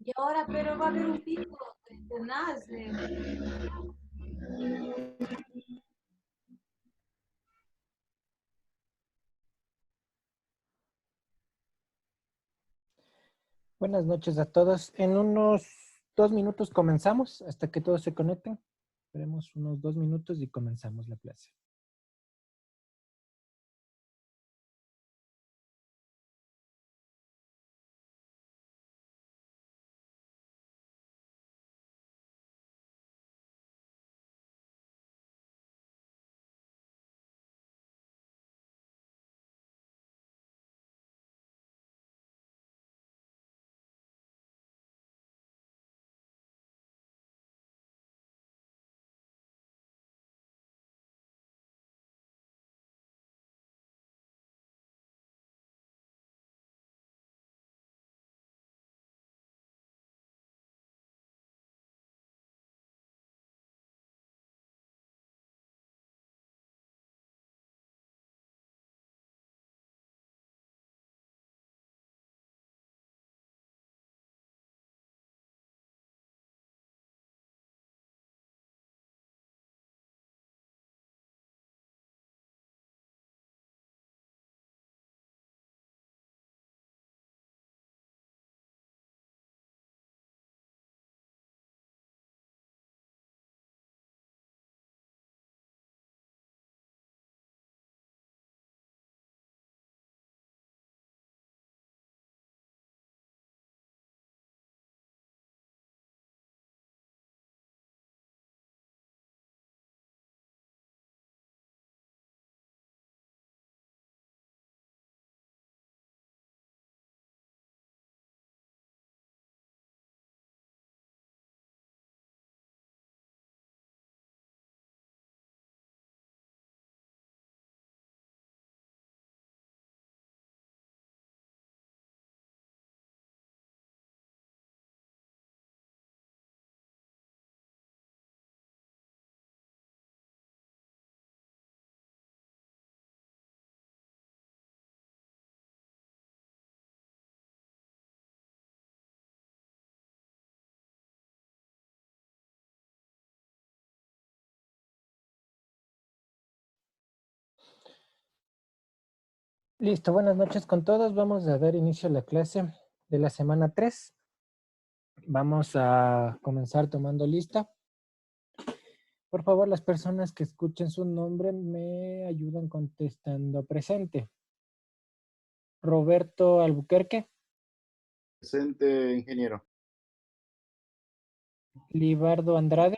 Y ahora, pero va a haber un pico tenaz. Buenas noches a todos. En unos 2 minutos comenzamos, hasta que todos se conecten. Esperemos unos 2 minutos y comenzamos la clase. Listo, buenas noches con todos. Vamos a dar inicio a la clase de la semana 3. Vamos a comenzar tomando lista. Por favor, las personas que escuchen su nombre me ayudan contestando presente. Roberto Albuquerque. Presente, ingeniero. Libardo Andrade.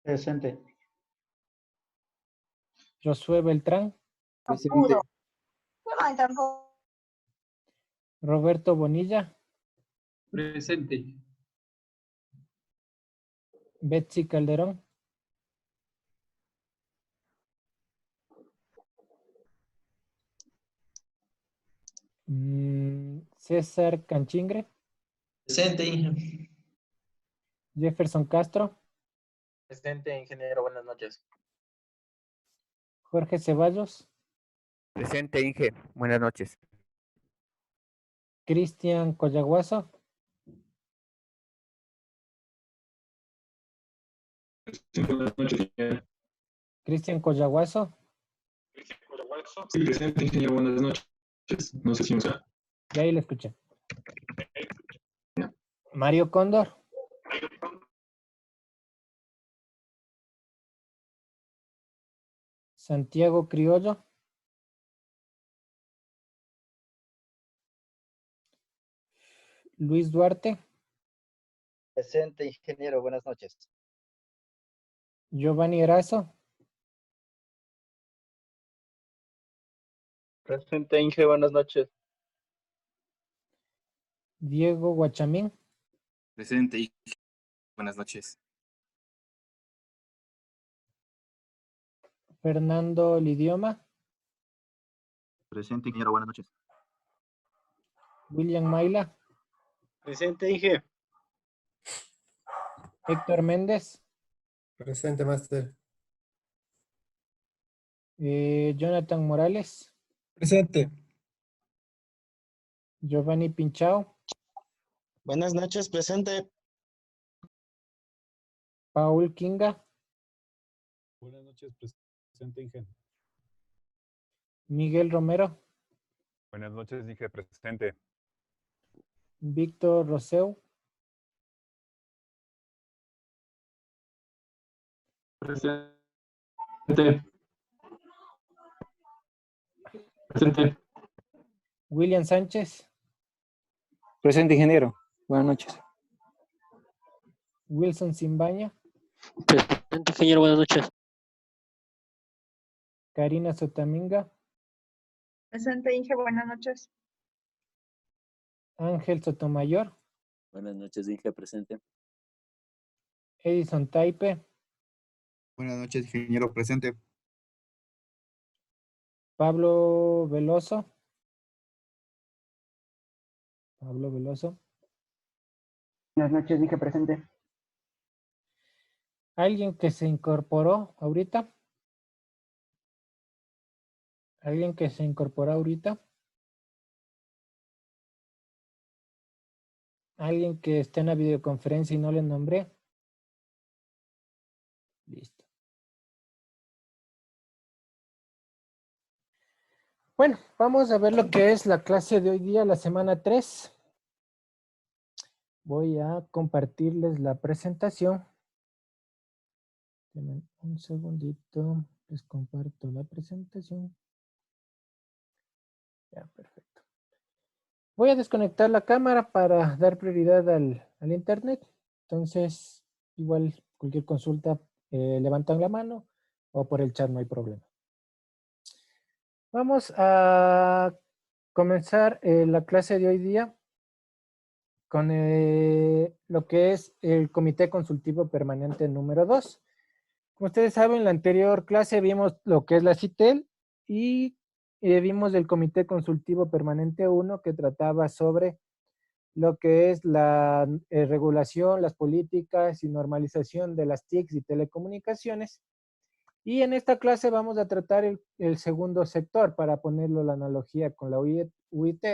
Presente. Josué Beltrán. Presente. Roberto Bonilla. Presente. Betsy Calderón. César Canchingre. Presente, ingeniero. Jefferson Castro. Presente, ingeniero. Buenas noches. Jorge Ceballos. Presente, Inge. Buenas noches. Cristian Collaguazo. Buenas noches, ingeniero. Cristian Collaguazo. Sí, presente, ingeniero. Buenas noches. No sé si me está. Y ahí lo escuché. Mario Cóndor. Santiago Criollo. Luis Duarte. Presente, ingeniero. Buenas noches. Giovanni Erazo. Presente, Inge. Buenas noches. Diego Guachamín. Presente, Inge. Buenas noches. Fernando Lidioma. Presente, ingeniero. Buenas noches. William Maila. Presente, Inge. Héctor Méndez. Presente, máster. Jonathan Morales. Presente. Giovanni Pinchao. Buenas noches, presente. Paul Kinga. Buenas noches, presente, Inge. Miguel Romero. Buenas noches, dije presente. Víctor Roseu. Presente. Presente. William Sánchez. Presente, ingeniero. Buenas noches. Wilson Simbaña. Presente, ingeniero. Buenas noches. Karina Sotaminga. Presente, Inge. Buenas noches. Ángel Sotomayor. Buenas noches, Inge. Presente. Edison Taipe. Buenas noches, ingeniero. Presente. Pablo Veloso. Pablo Veloso. Buenas noches, dije presente. ¿Alguien que se incorporó ahorita? ¿Alguien que se incorporó ahorita? ¿Alguien que esté en la videoconferencia y no le nombré? Listo. Bueno, vamos a ver lo que es la clase de hoy día, la semana 3. Voy a compartirles la presentación. Denme un segundito, les comparto la presentación. Ya, perfecto. Voy a desconectar la cámara para dar prioridad al internet. Entonces, igual cualquier consulta, levantan la mano o por el chat, no hay problema. Vamos a comenzar la clase de hoy día con lo que es el Comité Consultivo Permanente número 2. Como ustedes saben, en la anterior clase vimos lo que es la CITEL y vimos el Comité Consultivo Permanente 1 que trataba sobre lo que es la regulación, las políticas y normalización de las TICs y telecomunicaciones. Y en esta clase vamos a tratar el segundo sector para ponerlo la analogía con la UITT,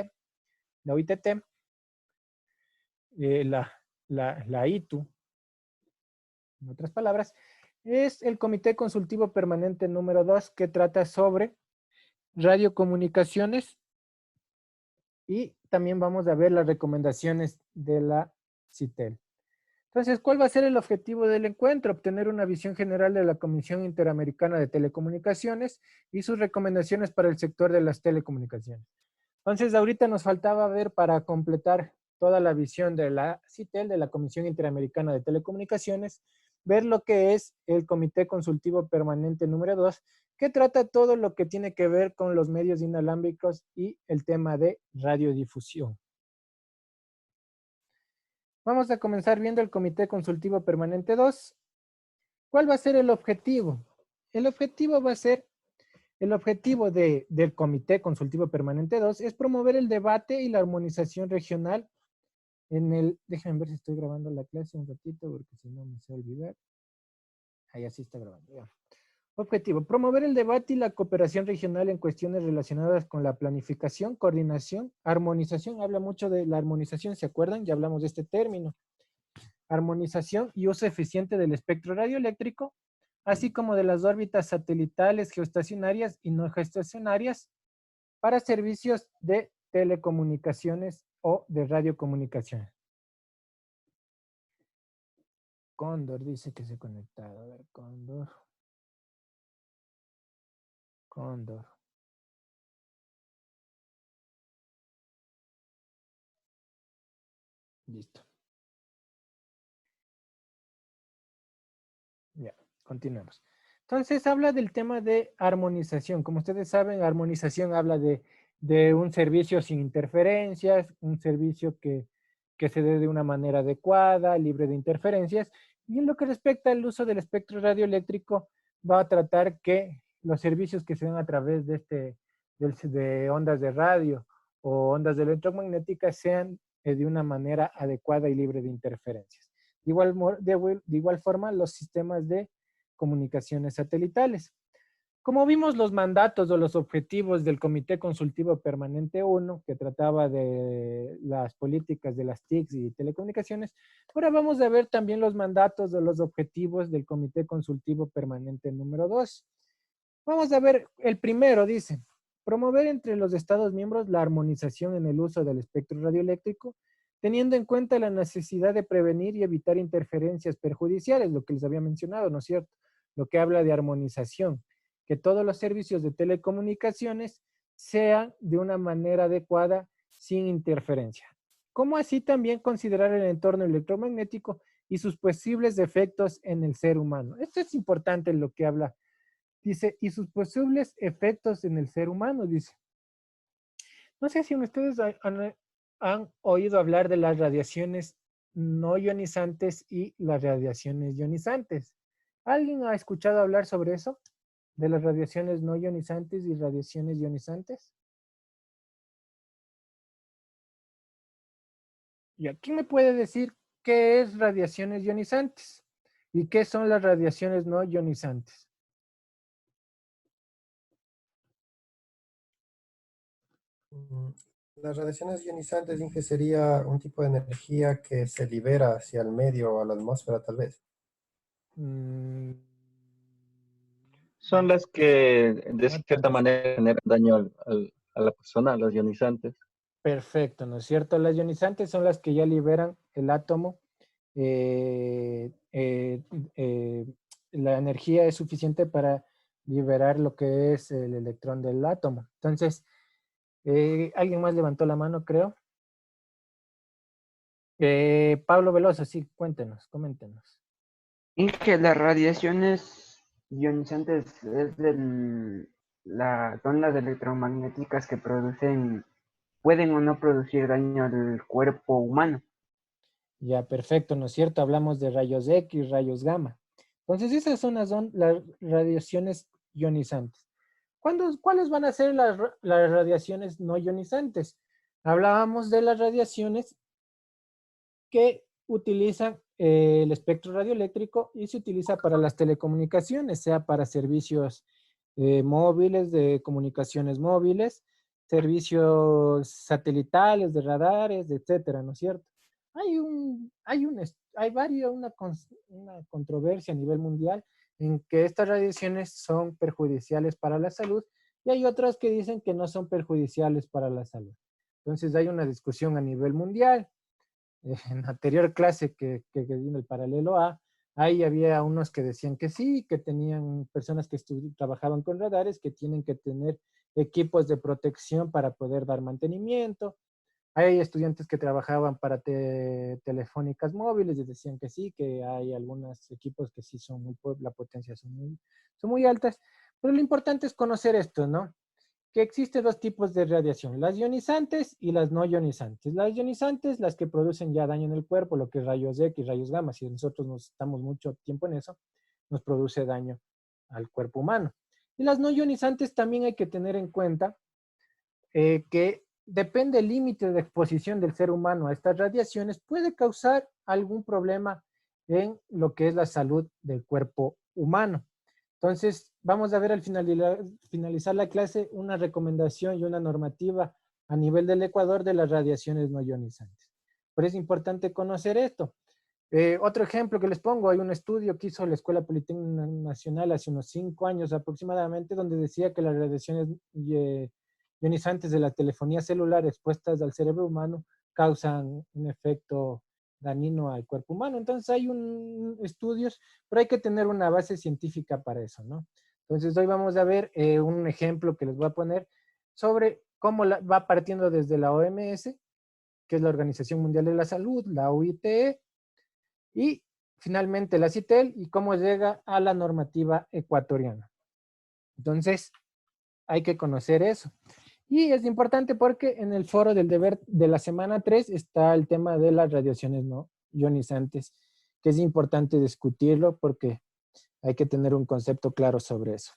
la ITU, en otras palabras, es el Comité Consultivo Permanente número 2 que trata sobre radiocomunicaciones y también vamos a ver las recomendaciones de la CITEL. Entonces, ¿cuál va a ser el objetivo del encuentro? Obtener una visión general de la Comisión Interamericana de Telecomunicaciones y sus recomendaciones para el sector de las telecomunicaciones. Entonces, ahorita nos faltaba ver para completar toda la visión de la CITEL, de la Comisión Interamericana de Telecomunicaciones, ver lo que es el Comité Consultivo Permanente número 2, que trata todo lo que tiene que ver con los medios inalámbricos y el tema de radiodifusión. Vamos a comenzar viendo el Comité Consultivo Permanente 2. ¿Cuál va a ser el objetivo? El objetivo va a ser, el objetivo del Comité Consultivo Permanente 2 es promover el debate y la armonización regional en el, déjenme ver si estoy grabando la clase un ratito porque si no me sé olvidar. Ahí así está grabando, ya. Objetivo, promover el debate y la cooperación regional en cuestiones relacionadas con la planificación, coordinación, armonización. Habla mucho de la armonización, ¿se acuerdan? Ya hablamos de este término. Armonización y uso eficiente del espectro radioeléctrico, así como de las órbitas satelitales, geoestacionarias y no geoestacionarias para servicios de telecomunicaciones o de radiocomunicaciones. Cóndor dice que se ha conectado. A ver, Cóndor. Cóndor. Listo. Ya, continuemos. Entonces habla del tema de armonización. Como ustedes saben, armonización habla de un servicio sin interferencias, un servicio que se dé de una manera adecuada, libre de interferencias. Y en lo que respecta al uso del espectro radioeléctrico, va a tratar que los servicios que se dan a través de ondas de radio o ondas electromagnéticas sean de una manera adecuada y libre de interferencias. De igual forma, los sistemas de comunicaciones satelitales. Como vimos los mandatos o los objetivos del Comité Consultivo Permanente 1, que trataba de las políticas de las TICs y telecomunicaciones, ahora vamos a ver también los mandatos o los objetivos del Comité Consultivo Permanente número 2. Vamos a ver, el primero dice, promover entre los Estados miembros la armonización en el uso del espectro radioeléctrico, teniendo en cuenta la necesidad de prevenir y evitar interferencias perjudiciales, lo que les había mencionado, ¿no es cierto? Lo que habla de armonización, que todos los servicios de telecomunicaciones sean de una manera adecuada, sin interferencia. Como así también considerar el entorno electromagnético y sus posibles efectos en el ser humano. Esto es importante lo que habla. Dice, y sus posibles efectos en el ser humano, dice. No sé si ustedes han oído hablar de las radiaciones no ionizantes y las radiaciones ionizantes. ¿Alguien ha escuchado hablar sobre eso? De las radiaciones no ionizantes y radiaciones ionizantes. ¿Y aquí me puede decir qué es radiaciones ionizantes? ¿Y qué son las radiaciones no ionizantes? Las radiaciones ionizantes, Inge, sería un tipo de energía que se libera hacia el medio o a la atmósfera, tal vez. Son las que de cierta manera generan daño a la persona, las ionizantes. Perfecto, ¿no es cierto? Las ionizantes son las que ya liberan el átomo. La energía es suficiente para liberar lo que es el electrón del átomo. Entonces, alguien más levantó la mano, creo. Pablo Veloso, sí, cuéntenos, coméntenos. Inge, las radiaciones ionizantes las ondas electromagnéticas que pueden o no producir daño al cuerpo humano. Ya, perfecto, ¿no es cierto? Hablamos de rayos X, rayos gamma. Entonces, esas son las radiaciones ionizantes. ¿Cuáles van a ser las radiaciones no ionizantes? Hablábamos de las radiaciones que utilizan el espectro radioeléctrico y se utiliza para las telecomunicaciones, sea para servicios móviles, de comunicaciones móviles, servicios satelitales, de radares, etcétera, ¿no es cierto? Una controversia a nivel mundial en que estas radiaciones son perjudiciales para la salud y hay otras que dicen que no son perjudiciales para la salud. Entonces hay una discusión a nivel mundial. En la anterior clase que vino el paralelo A, ahí había unos que decían que sí, que tenían personas que trabajaban con radares, que tienen que tener equipos de protección para poder dar mantenimiento. Hay estudiantes que trabajaban para telefónicas móviles y decían que sí, que hay algunos equipos que sí la potencia son muy altas. Pero lo importante es conocer esto, ¿no? Que existen dos tipos de radiación, las ionizantes y las no ionizantes. Las ionizantes, las que producen ya daño en el cuerpo, lo que es rayos X, rayos gamma, si nosotros nos estamos mucho tiempo en eso, nos produce daño al cuerpo humano. Y las no ionizantes también hay que tener en cuenta que depende del límite de exposición del ser humano a estas radiaciones, puede causar algún problema en lo que es la salud del cuerpo humano. Entonces, vamos a ver al finalizar la clase una recomendación y una normativa a nivel del Ecuador de las radiaciones no ionizantes. Por eso es importante conocer esto. Otro ejemplo que les pongo, hay un estudio que hizo la Escuela Politécnica Nacional hace unos 5 años aproximadamente, donde decía que las radiaciones ionizantes de la telefonía celular expuestas al cerebro humano causan un efecto dañino al cuerpo humano. Entonces hay estudios, pero hay que tener una base científica para eso, ¿no? Entonces hoy vamos a ver un ejemplo que les voy a poner sobre cómo va partiendo desde la OMS, que es la Organización Mundial de la Salud, la OIT, y finalmente la CITEL, y cómo llega a la normativa ecuatoriana. Entonces, hay que conocer eso. Y es importante porque en el foro del deber de la semana 3 está el tema de las radiaciones no ionizantes, que es importante discutirlo porque hay que tener un concepto claro sobre eso.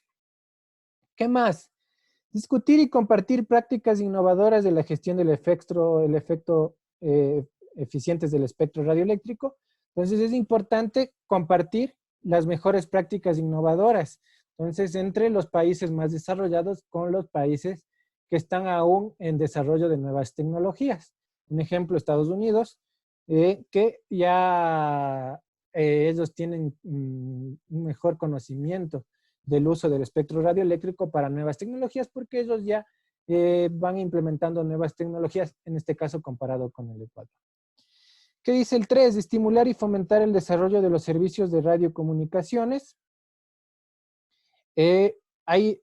¿Qué más? Discutir y compartir prácticas innovadoras de la gestión del efecto eficientes del espectro radioeléctrico. Entonces es importante compartir las mejores prácticas innovadoras. Entonces, entre los países más desarrollados con los países que están aún en desarrollo de nuevas tecnologías. Un ejemplo, Estados Unidos, que ya ellos tienen un mejor conocimiento del uso del espectro radioeléctrico para nuevas tecnologías, porque ellos ya van implementando nuevas tecnologías, en este caso comparado con el Ecuador. ¿Qué dice el 3? Estimular y fomentar el desarrollo de los servicios de radiocomunicaciones. Hay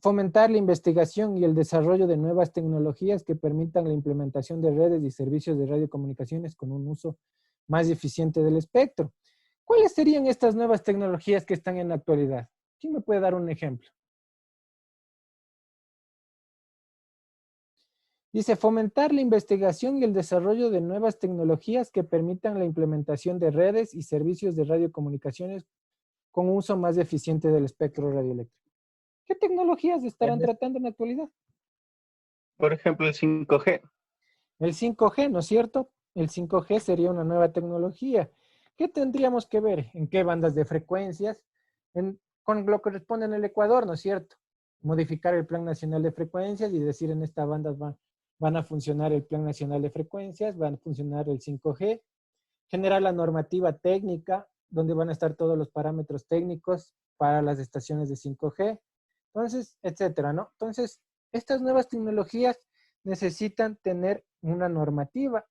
fomentar la investigación y el desarrollo de nuevas tecnologías que permitan la implementación de redes y servicios de radiocomunicaciones con un uso más eficiente del espectro. ¿Cuáles serían estas nuevas tecnologías que están en la actualidad? ¿Quién me puede dar un ejemplo? Dice, fomentar la investigación y el desarrollo de nuevas tecnologías que permitan la implementación de redes y servicios de radiocomunicaciones con un uso más eficiente del espectro radioeléctrico. ¿Qué tecnologías estarán tratando en la actualidad? Por ejemplo, el 5G. El 5G, ¿no es cierto? El 5G sería una nueva tecnología. ¿Qué tendríamos que ver? ¿En qué bandas de frecuencias? Con lo que responde en el Ecuador, ¿no es cierto? Modificar el Plan Nacional de Frecuencias y decir en esta banda van a funcionar el Plan Nacional de Frecuencias, van a funcionar el 5G, generar la normativa técnica, donde van a estar todos los parámetros técnicos para las estaciones de 5G, entonces, etcétera, ¿no? Entonces, estas nuevas tecnologías necesitan tener una normativa.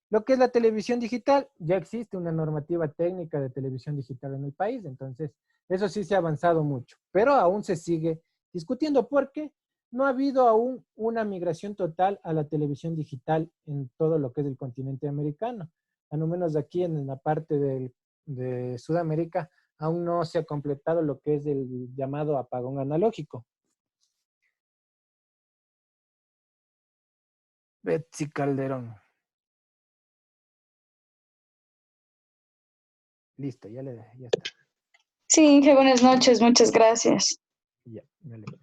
Lo que es la televisión digital, ya existe una normativa técnica de televisión digital en el país, entonces eso sí se ha avanzado mucho, pero aún se sigue discutiendo porque no ha habido aún una migración total a la televisión digital en todo lo que es el continente americano. Al menos aquí en la parte de Sudamérica aún no se ha completado lo que es el llamado apagón analógico. Betsy Calderón. Listo, ya está. Sí, Inge, buenas noches, muchas gracias. Ya, me alegro.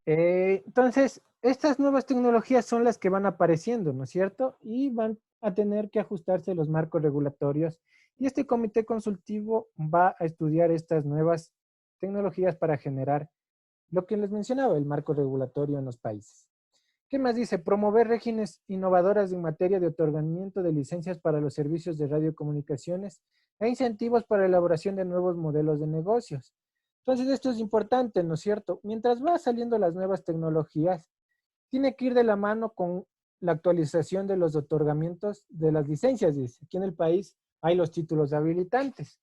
Entonces, estas nuevas tecnologías son las que van apareciendo, ¿no es cierto? Y van a tener que ajustarse los marcos regulatorios. Y este comité consultivo va a estudiar estas nuevas tecnologías para generar lo que les mencionaba, el marco regulatorio en los países. ¿Qué más dice? Promover regímenes innovadoras en materia de otorgamiento de licencias para los servicios de radiocomunicaciones e incentivos para la elaboración de nuevos modelos de negocios. Entonces, esto es importante, ¿no es cierto? Mientras va saliendo las nuevas tecnologías, tiene que ir de la mano con la actualización de los otorgamientos de las licencias, dice. Aquí en el país hay los títulos habilitantes.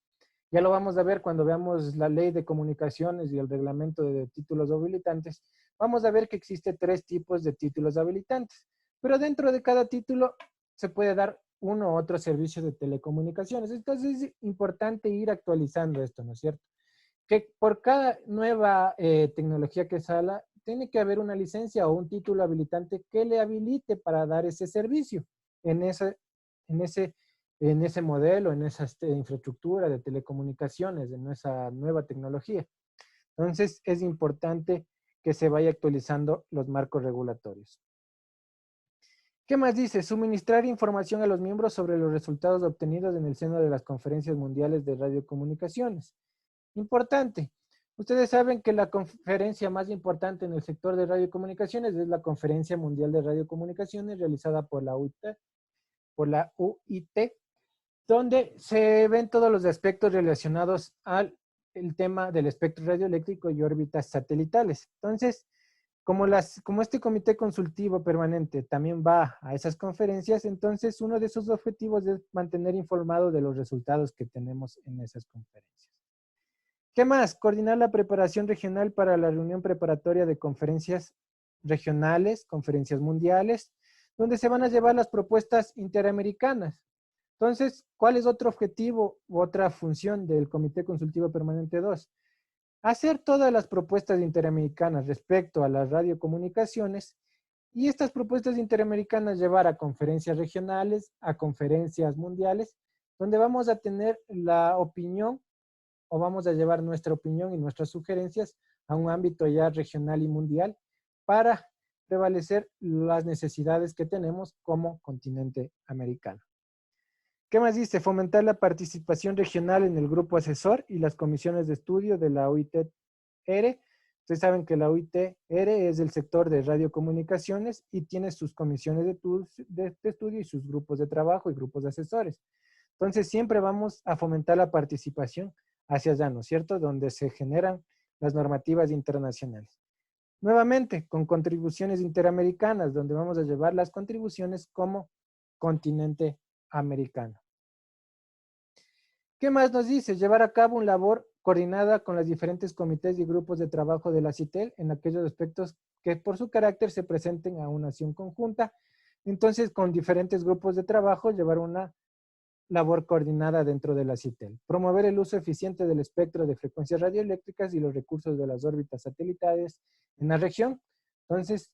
Ya lo vamos a ver cuando veamos la ley de comunicaciones y el reglamento de títulos habilitantes. Vamos a ver que existe 3 tipos de títulos habilitantes. Pero dentro de cada título se puede dar uno u otro servicio de telecomunicaciones. Entonces es importante ir actualizando esto, ¿no es cierto? Que por cada nueva tecnología que salga, tiene que haber una licencia o un título habilitante que le habilite para dar ese servicio en ese modelo, en esa infraestructura de telecomunicaciones, en esa nueva tecnología. Entonces, es importante que se vaya actualizando los marcos regulatorios. ¿Qué más dice? Suministrar información a los miembros sobre los resultados obtenidos en el seno de las conferencias mundiales de radiocomunicaciones. Importante. Ustedes saben que la conferencia más importante en el sector de radiocomunicaciones es la Conferencia Mundial de Radiocomunicaciones realizada por la UIT, donde se ven todos los aspectos relacionados al tema del espectro radioeléctrico y órbitas satelitales. Entonces, como este comité consultivo permanente también va a esas conferencias, entonces uno de sus objetivos es mantener informado de los resultados que tenemos en esas conferencias. ¿Qué más? Coordinar la preparación regional para la reunión preparatoria de conferencias regionales, conferencias mundiales, donde se van a llevar las propuestas interamericanas. Entonces, ¿cuál es otro objetivo u otra función del Comité Consultivo Permanente 2? Hacer todas las propuestas interamericanas respecto a las radiocomunicaciones y estas propuestas interamericanas llevar a conferencias regionales, a conferencias mundiales, donde vamos a tener la opinión o vamos a llevar nuestra opinión y nuestras sugerencias a un ámbito ya regional y mundial para prevalecer las necesidades que tenemos como continente americano. ¿Qué más dice? Fomentar la participación regional en el grupo asesor y las comisiones de estudio de la UIT-ERE. Ustedes saben que la UIT-ERE es del sector de radiocomunicaciones y tiene sus comisiones de estudio y sus grupos de trabajo y grupos de asesores. Entonces, siempre vamos a fomentar la participación hacia allá, ¿no es cierto? Donde se generan las normativas internacionales. Nuevamente, con contribuciones interamericanas, donde vamos a llevar las contribuciones como continente americano. ¿Qué más nos dice? Llevar a cabo una labor coordinada con los diferentes comités y grupos de trabajo de la CITEL en aquellos aspectos que por su carácter se presenten a una acción conjunta. Entonces, con diferentes grupos de trabajo, llevar una labor coordinada dentro de la CITEL. Promover el uso eficiente del espectro de frecuencias radioeléctricas y los recursos de las órbitas satelitales en la región. Entonces,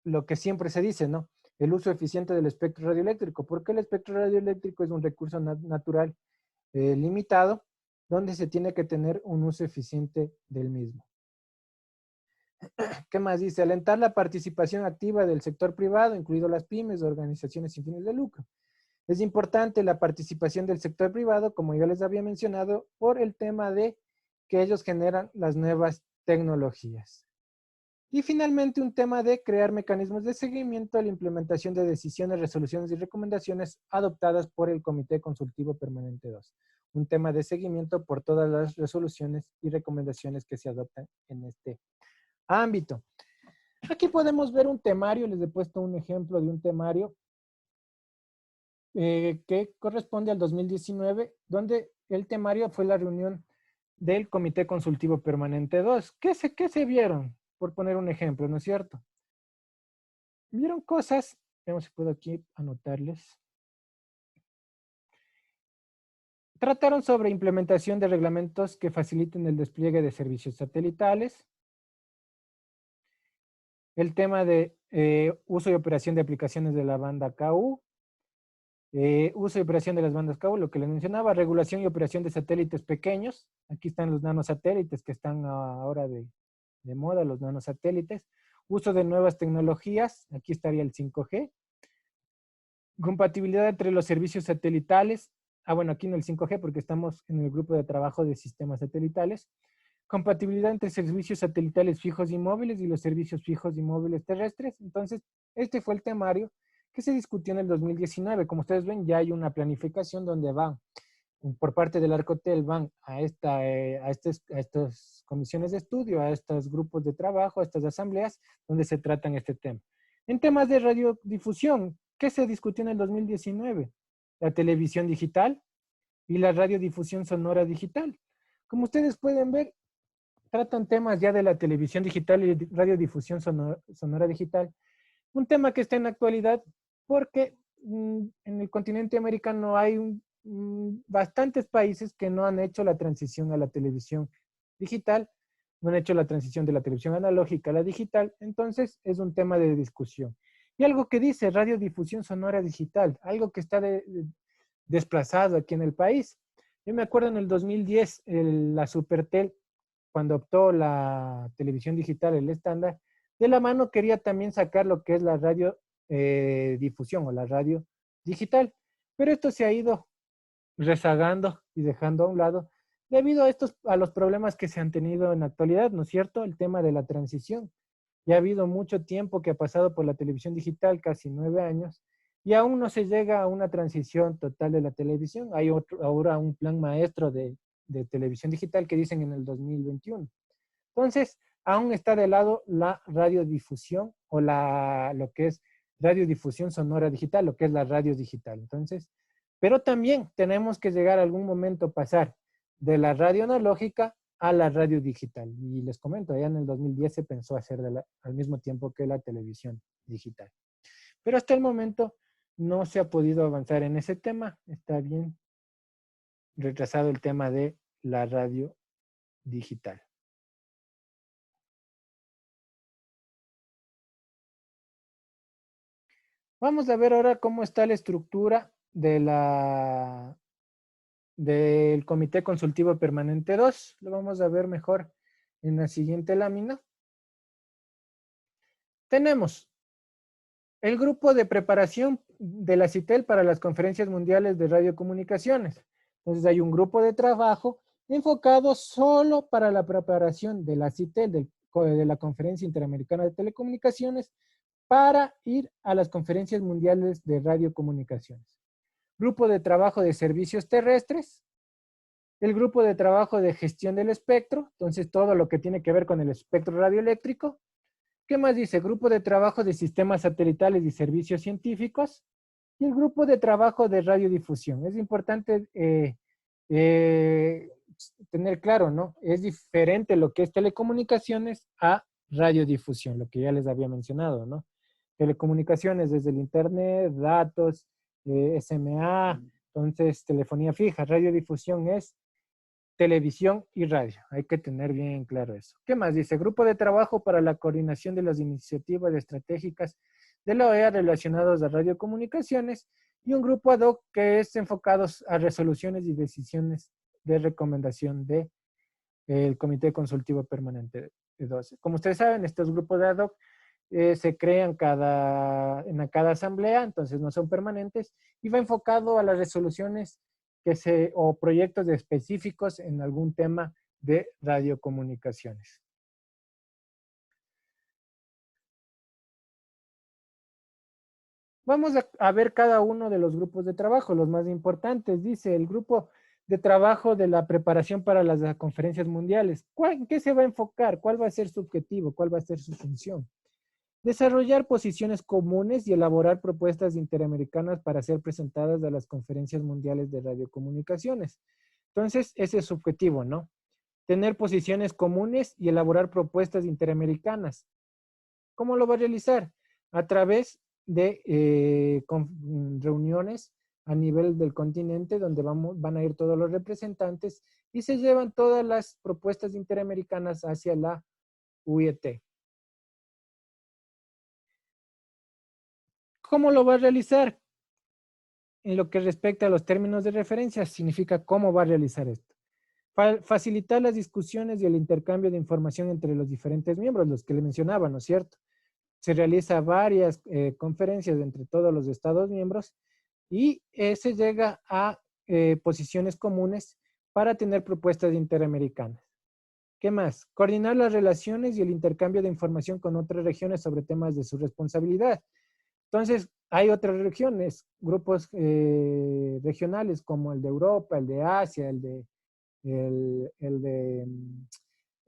lo que siempre se dice, ¿no? El uso eficiente del espectro radioeléctrico. Porque el espectro radioeléctrico es un recurso natural limitado, donde se tiene que tener un uso eficiente del mismo. ¿Qué más dice? Alentar la participación activa del sector privado, incluido las pymes, organizaciones sin fines de lucro. Es importante la participación del sector privado, como ya les había mencionado, por el tema de que ellos generan las nuevas tecnologías. Y finalmente un tema de crear mecanismos de seguimiento a la implementación de decisiones, resoluciones y recomendaciones adoptadas por el Comité Consultivo Permanente 2. Un tema de seguimiento por todas las resoluciones y recomendaciones que se adoptan en este ámbito. Aquí podemos ver un temario, les he puesto un ejemplo de un temario que corresponde al 2019, donde el temario fue la reunión del Comité Consultivo Permanente 2. ¿Qué se vieron? Por poner un ejemplo, ¿no es cierto? Vieron cosas, veamos si puedo aquí anotarles. Trataron sobre implementación de reglamentos que faciliten el despliegue de servicios satelitales. El tema de uso y operación de aplicaciones de la banda KU. Uso y operación de las bandas KU, lo que les mencionaba, regulación y operación de satélites pequeños. Aquí están los nanosatélites que están ahora de moda, los nanosatélites. Uso de nuevas tecnologías, aquí estaría el 5G. Compatibilidad entre los servicios satelitales. Bueno, aquí no el 5G porque estamos en el grupo de trabajo de sistemas satelitales. Compatibilidad entre servicios satelitales fijos y móviles y los servicios fijos y móviles terrestres. Entonces, este fue el temario que se discutió en el 2019. Como ustedes ven, ya hay una planificación donde van, por parte del Arcotel, van a estas comisiones de estudio, a estos grupos de trabajo, a estas asambleas, donde se tratan este tema. En temas de radiodifusión, ¿qué se discutió en el 2019? La televisión digital y la radiodifusión sonora digital. Como ustedes pueden ver, tratan temas ya de la televisión digital y radiodifusión sonora digital. Un tema que está en la actualidad porque en el continente americano hay bastantes países que no han hecho la transición a la televisión digital, no han hecho la transición de la televisión analógica a la digital, entonces es un tema de discusión. Y algo que dice radiodifusión sonora digital, algo que está desplazado aquí en el país. Yo me acuerdo en el 2010, la Supertel, cuando optó la televisión digital, el estándar, de la mano quería también sacar lo que es la radiodifusión o la radio digital. Pero esto se ha ido rezagando y dejando a un lado debido a los problemas que se han tenido en la actualidad, ¿no es cierto? El tema de la transición. Ya ha habido mucho tiempo que ha pasado por la televisión digital, casi 9 años, y aún no se llega a una transición total de la televisión. Hay ahora un plan maestro de televisión digital que dicen en el 2021. Entonces, aún está de lado la radiodifusión o lo que es radiodifusión sonora digital, lo que es la radio digital. Entonces, pero también tenemos que llegar a algún momento pasar de la radio analógica a la radio digital. Y les comento, ya en el 2010 se pensó hacer al mismo tiempo que la televisión digital. Pero hasta el momento no se ha podido avanzar en ese tema. Está bien retrasado el tema de la radio digital. Vamos a ver ahora cómo está la estructura de la del Comité Consultivo Permanente 2. Lo vamos a ver mejor en la siguiente lámina. Tenemos el grupo de preparación de la CITEL para las conferencias mundiales de radiocomunicaciones. Entonces hay un grupo de trabajo enfocado solo para la preparación de la CITEL, de la Conferencia Interamericana de Telecomunicaciones, para ir a las conferencias mundiales de radiocomunicaciones. Grupo de trabajo de servicios terrestres, el grupo de trabajo de gestión del espectro, entonces todo lo que tiene que ver con el espectro radioeléctrico. ¿Qué más dice? Grupo de trabajo de sistemas satelitales y servicios científicos, y el grupo de trabajo de radiodifusión. Es importante tener claro, ¿no? Es diferente lo que es telecomunicaciones a radiodifusión, lo que ya les había mencionado, ¿no? Telecomunicaciones desde el internet, datos, SMA, entonces telefonía fija. Radiodifusión es televisión y radio. Hay que tener bien claro eso. ¿Qué más dice? Grupo de trabajo para la coordinación de las iniciativas estratégicas de la OEA relacionados a radiocomunicaciones, y un grupo ad hoc que es enfocado a resoluciones y decisiones de recomendación del Comité Consultivo Permanente 12. Como ustedes saben, estos grupos de ad hoc se crean en cada asamblea, entonces no son permanentes, y va enfocado a las resoluciones o proyectos específicos en algún tema de radiocomunicaciones. Vamos a ver cada uno de los grupos de trabajo, los más importantes. Dice el grupo de trabajo de la preparación para las conferencias mundiales. ¿En qué se va a enfocar? ¿Cuál va a ser su objetivo? ¿Cuál va a ser su función? Desarrollar posiciones comunes y elaborar propuestas interamericanas para ser presentadas a las conferencias mundiales de radiocomunicaciones. Entonces, ese es su objetivo, ¿no? Tener posiciones comunes y elaborar propuestas interamericanas. ¿Cómo lo va a realizar? A través de reuniones a nivel del continente donde van a ir todos los representantes y se llevan todas las propuestas interamericanas hacia la UIT. ¿Cómo lo va a realizar? En lo que respecta a los términos de referencia, significa cómo va a realizar esto. Facilitar las discusiones y el intercambio de información entre los diferentes miembros, los que le mencionaba, ¿no es cierto? Se realiza varias conferencias entre todos los Estados miembros y se llega a posiciones comunes para tener propuestas interamericanas. ¿Qué más? Coordinar las relaciones y el intercambio de información con otras regiones sobre temas de su responsabilidad. Entonces, hay otras regiones, grupos regionales como el de Europa, el de Asia, el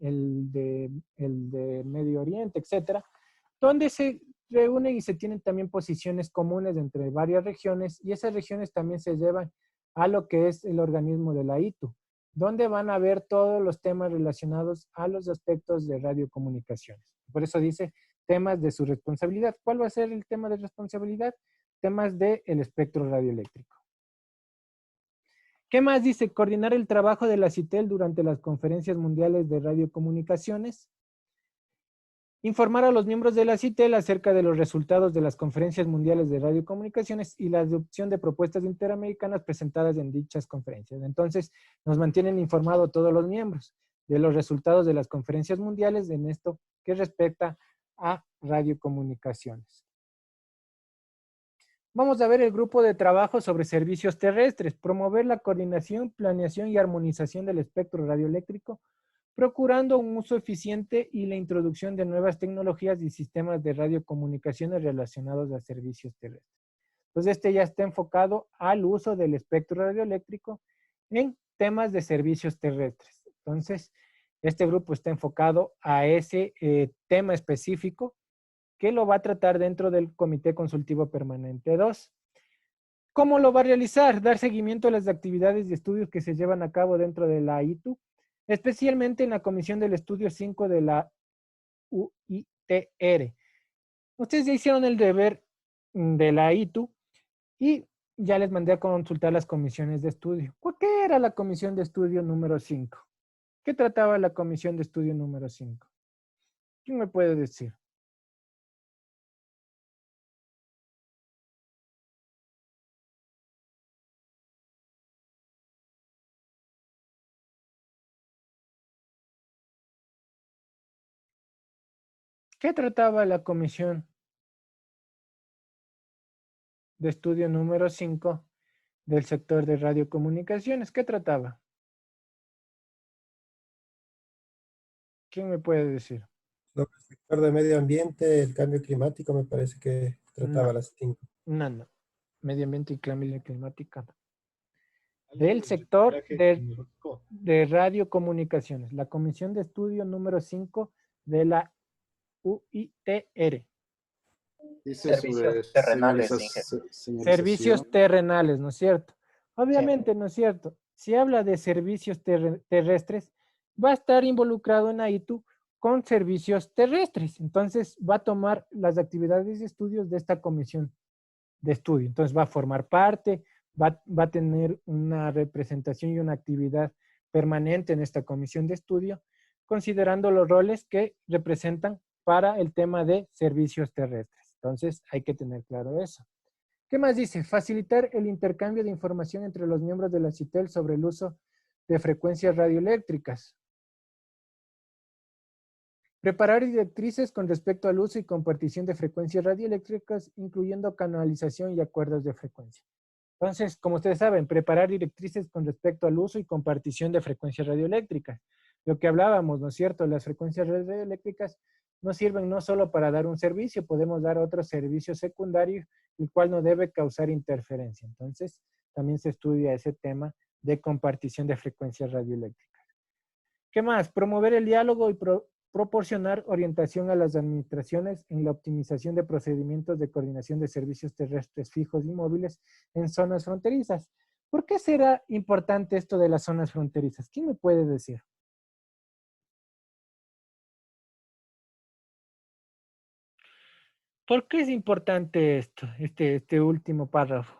de Medio Oriente, etcétera, donde se reúnen y se tienen también posiciones comunes entre varias regiones, y esas regiones también se llevan a lo que es el organismo de la ITU, donde van a ver todos los temas relacionados a los aspectos de radiocomunicaciones. Por eso dice temas de su responsabilidad. ¿Cuál va a ser el tema de responsabilidad? Temas del espectro radioeléctrico. ¿Qué más dice? Coordinar el trabajo de la CITEL durante las conferencias mundiales de radiocomunicaciones. Informar a los miembros de la CITEL acerca de los resultados de las conferencias mundiales de radiocomunicaciones y la adopción de propuestas interamericanas presentadas en dichas conferencias. Entonces, nos mantienen informados todos los miembros de los resultados de las conferencias mundiales en esto que respecta a radiocomunicaciones. Vamos a ver el grupo de trabajo sobre servicios terrestres. Promover la coordinación, planeación y armonización del espectro radioeléctrico, procurando un uso eficiente y la introducción de nuevas tecnologías y sistemas de radiocomunicaciones relacionados a servicios terrestres. Entonces, este ya está enfocado al uso del espectro radioeléctrico en temas de servicios terrestres. Entonces, este grupo está enfocado a ese tema específico que lo va a tratar dentro del Comité Consultivo Permanente 2. ¿Cómo lo va a realizar? Dar seguimiento a las actividades y estudios que se llevan a cabo dentro de la ITU, especialmente en la Comisión del Estudio 5 de la UITR. Ustedes ya hicieron el deber de la ITU y ya les mandé a consultar las comisiones de estudio. ¿Qué era la comisión de estudio número 5? ¿Qué trataba la comisión de estudio número 5? ¿Quién me puede decir? ¿Qué trataba la comisión de estudio número 5 del sector de radiocomunicaciones? ¿Qué trataba? ¿Quién me puede decir? Sobre el sector de medio ambiente, el cambio climático, me parece que trataba No. las 5. No. Medio ambiente y cambio climático. Del sector de radiocomunicaciones. La comisión de estudio número 5 de la UITR. Dice sobre Servicios terrenales, señalización. Servicios terrenales, ¿no es cierto? Obviamente, ¿no es cierto? Si habla de servicios terrestres, va a estar involucrado en AITU con servicios terrestres. Entonces, va a tomar las actividades de estudios de esta comisión de estudio. Entonces, va a formar parte, va a tener una representación y una actividad permanente en esta comisión de estudio, considerando los roles que representan para el tema de servicios terrestres. Entonces, hay que tener claro eso. ¿Qué más dice? Facilitar el intercambio de información entre los miembros de la CITEL sobre el uso de frecuencias radioeléctricas. Preparar directrices con respecto al uso y compartición de frecuencias radioeléctricas, incluyendo canalización y acuerdos de frecuencia. Entonces, como ustedes saben, preparar directrices con respecto al uso y compartición de frecuencias radioeléctricas. Lo que hablábamos, ¿no es cierto? Las frecuencias radioeléctricas no sirven no solo para dar un servicio, podemos dar otro servicio secundario, el cual no debe causar interferencia. Entonces, también se estudia ese tema de compartición de frecuencias radioeléctricas. ¿Qué más? Promover el diálogo y proporcionar orientación a las administraciones en la optimización de procedimientos de coordinación de servicios terrestres fijos y móviles en zonas fronterizas. ¿Por qué será importante esto de las zonas fronterizas? ¿Quién me puede decir? ¿Por qué es importante esto, este último párrafo?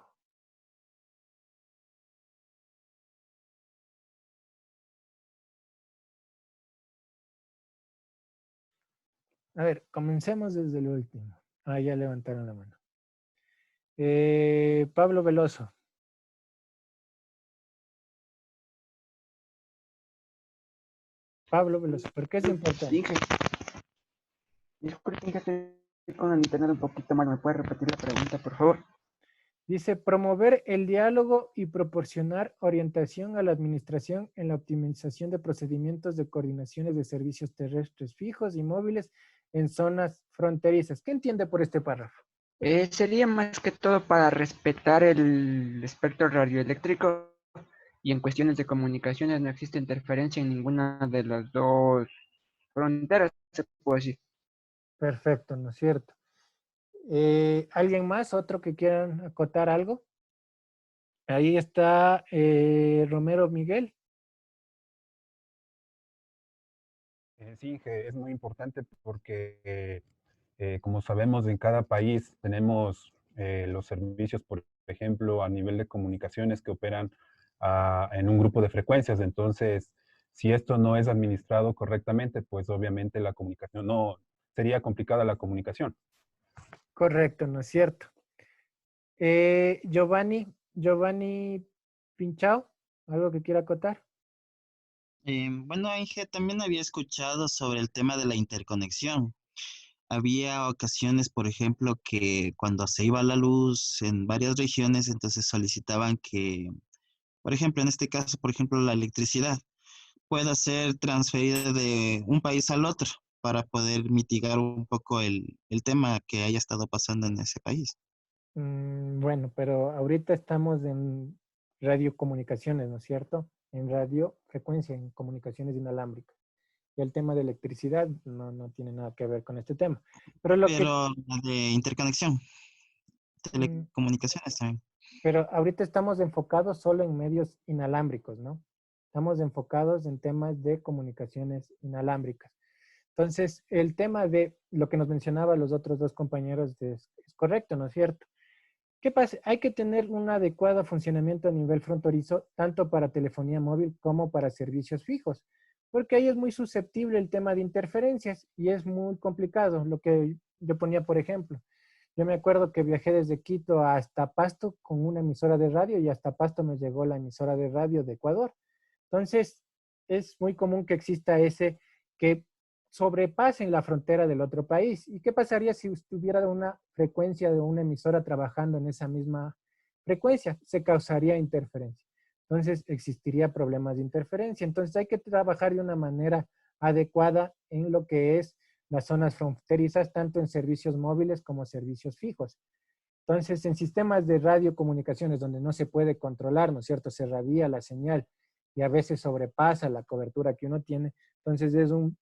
A ver, comencemos desde el último. Ah, ya levantaron la mano. Pablo Veloso. Pablo Veloso, ¿por qué es importante? Dije. Disculpe, que estoy con el internet un poquito mal. ¿Me puede repetir la pregunta, por favor? Dice, promover el diálogo y proporcionar orientación a la administración en la optimización de procedimientos de coordinaciones de servicios terrestres fijos y móviles en zonas fronterizas. ¿Qué entiende por este párrafo? Sería más que todo para respetar el espectro radioeléctrico y en cuestiones de comunicaciones no existe interferencia en ninguna de las dos fronteras, se puede decir. Perfecto, ¿no es cierto? ¿Alguien más? ¿Otro que quieran acotar algo? Ahí está Romero Miguel. Sí, Inge, es muy importante porque, como sabemos, en cada país tenemos los servicios, por ejemplo, a nivel de comunicaciones que operan en un grupo de frecuencias. Entonces, si esto no es administrado correctamente, pues obviamente la comunicación no sería complicada la comunicación. Correcto, ¿no es cierto? Giovanni Pinchao, ¿algo que quiera acotar? Bueno, Inge, también había escuchado sobre el tema de la interconexión. Había ocasiones, por ejemplo, que cuando se iba la luz en varias regiones, entonces solicitaban que, por ejemplo, en este caso, por ejemplo, la electricidad pueda ser transferida de un país al otro para poder mitigar un poco el tema que haya estado pasando en ese país. Bueno, pero ahorita estamos en radiocomunicaciones, ¿no es cierto? En radiofrecuencia, en comunicaciones inalámbricas. Y el tema de electricidad no tiene nada que ver con este tema. Pero la de interconexión, telecomunicaciones también. Pero ahorita estamos enfocados solo en medios inalámbricos, ¿no? Estamos enfocados en temas de comunicaciones inalámbricas. Entonces, el tema de lo que nos mencionaba los otros dos compañeros es correcto, ¿no es cierto? ¿Qué pasa? Hay que tener un adecuado funcionamiento a nivel fronterizo, tanto para telefonía móvil como para servicios fijos, porque ahí es muy susceptible el tema de interferencias y es muy complicado. Lo que yo ponía, por ejemplo, yo me acuerdo que viajé desde Quito hasta Pasto con una emisora de radio y hasta Pasto me llegó la emisora de radio de Ecuador. Entonces, es muy común que exista ese que sobrepasen la frontera del otro país. ¿Y qué pasaría si estuviera una frecuencia de una emisora trabajando en esa misma frecuencia? Se causaría interferencia. Entonces, existiría problemas de interferencia. Entonces, hay que trabajar de una manera adecuada en lo que es las zonas fronterizas, tanto en servicios móviles como servicios fijos. Entonces, en sistemas de radiocomunicaciones donde no se puede controlar, ¿no es cierto? Se radia la señal y a veces sobrepasa la cobertura que uno tiene. Entonces, es un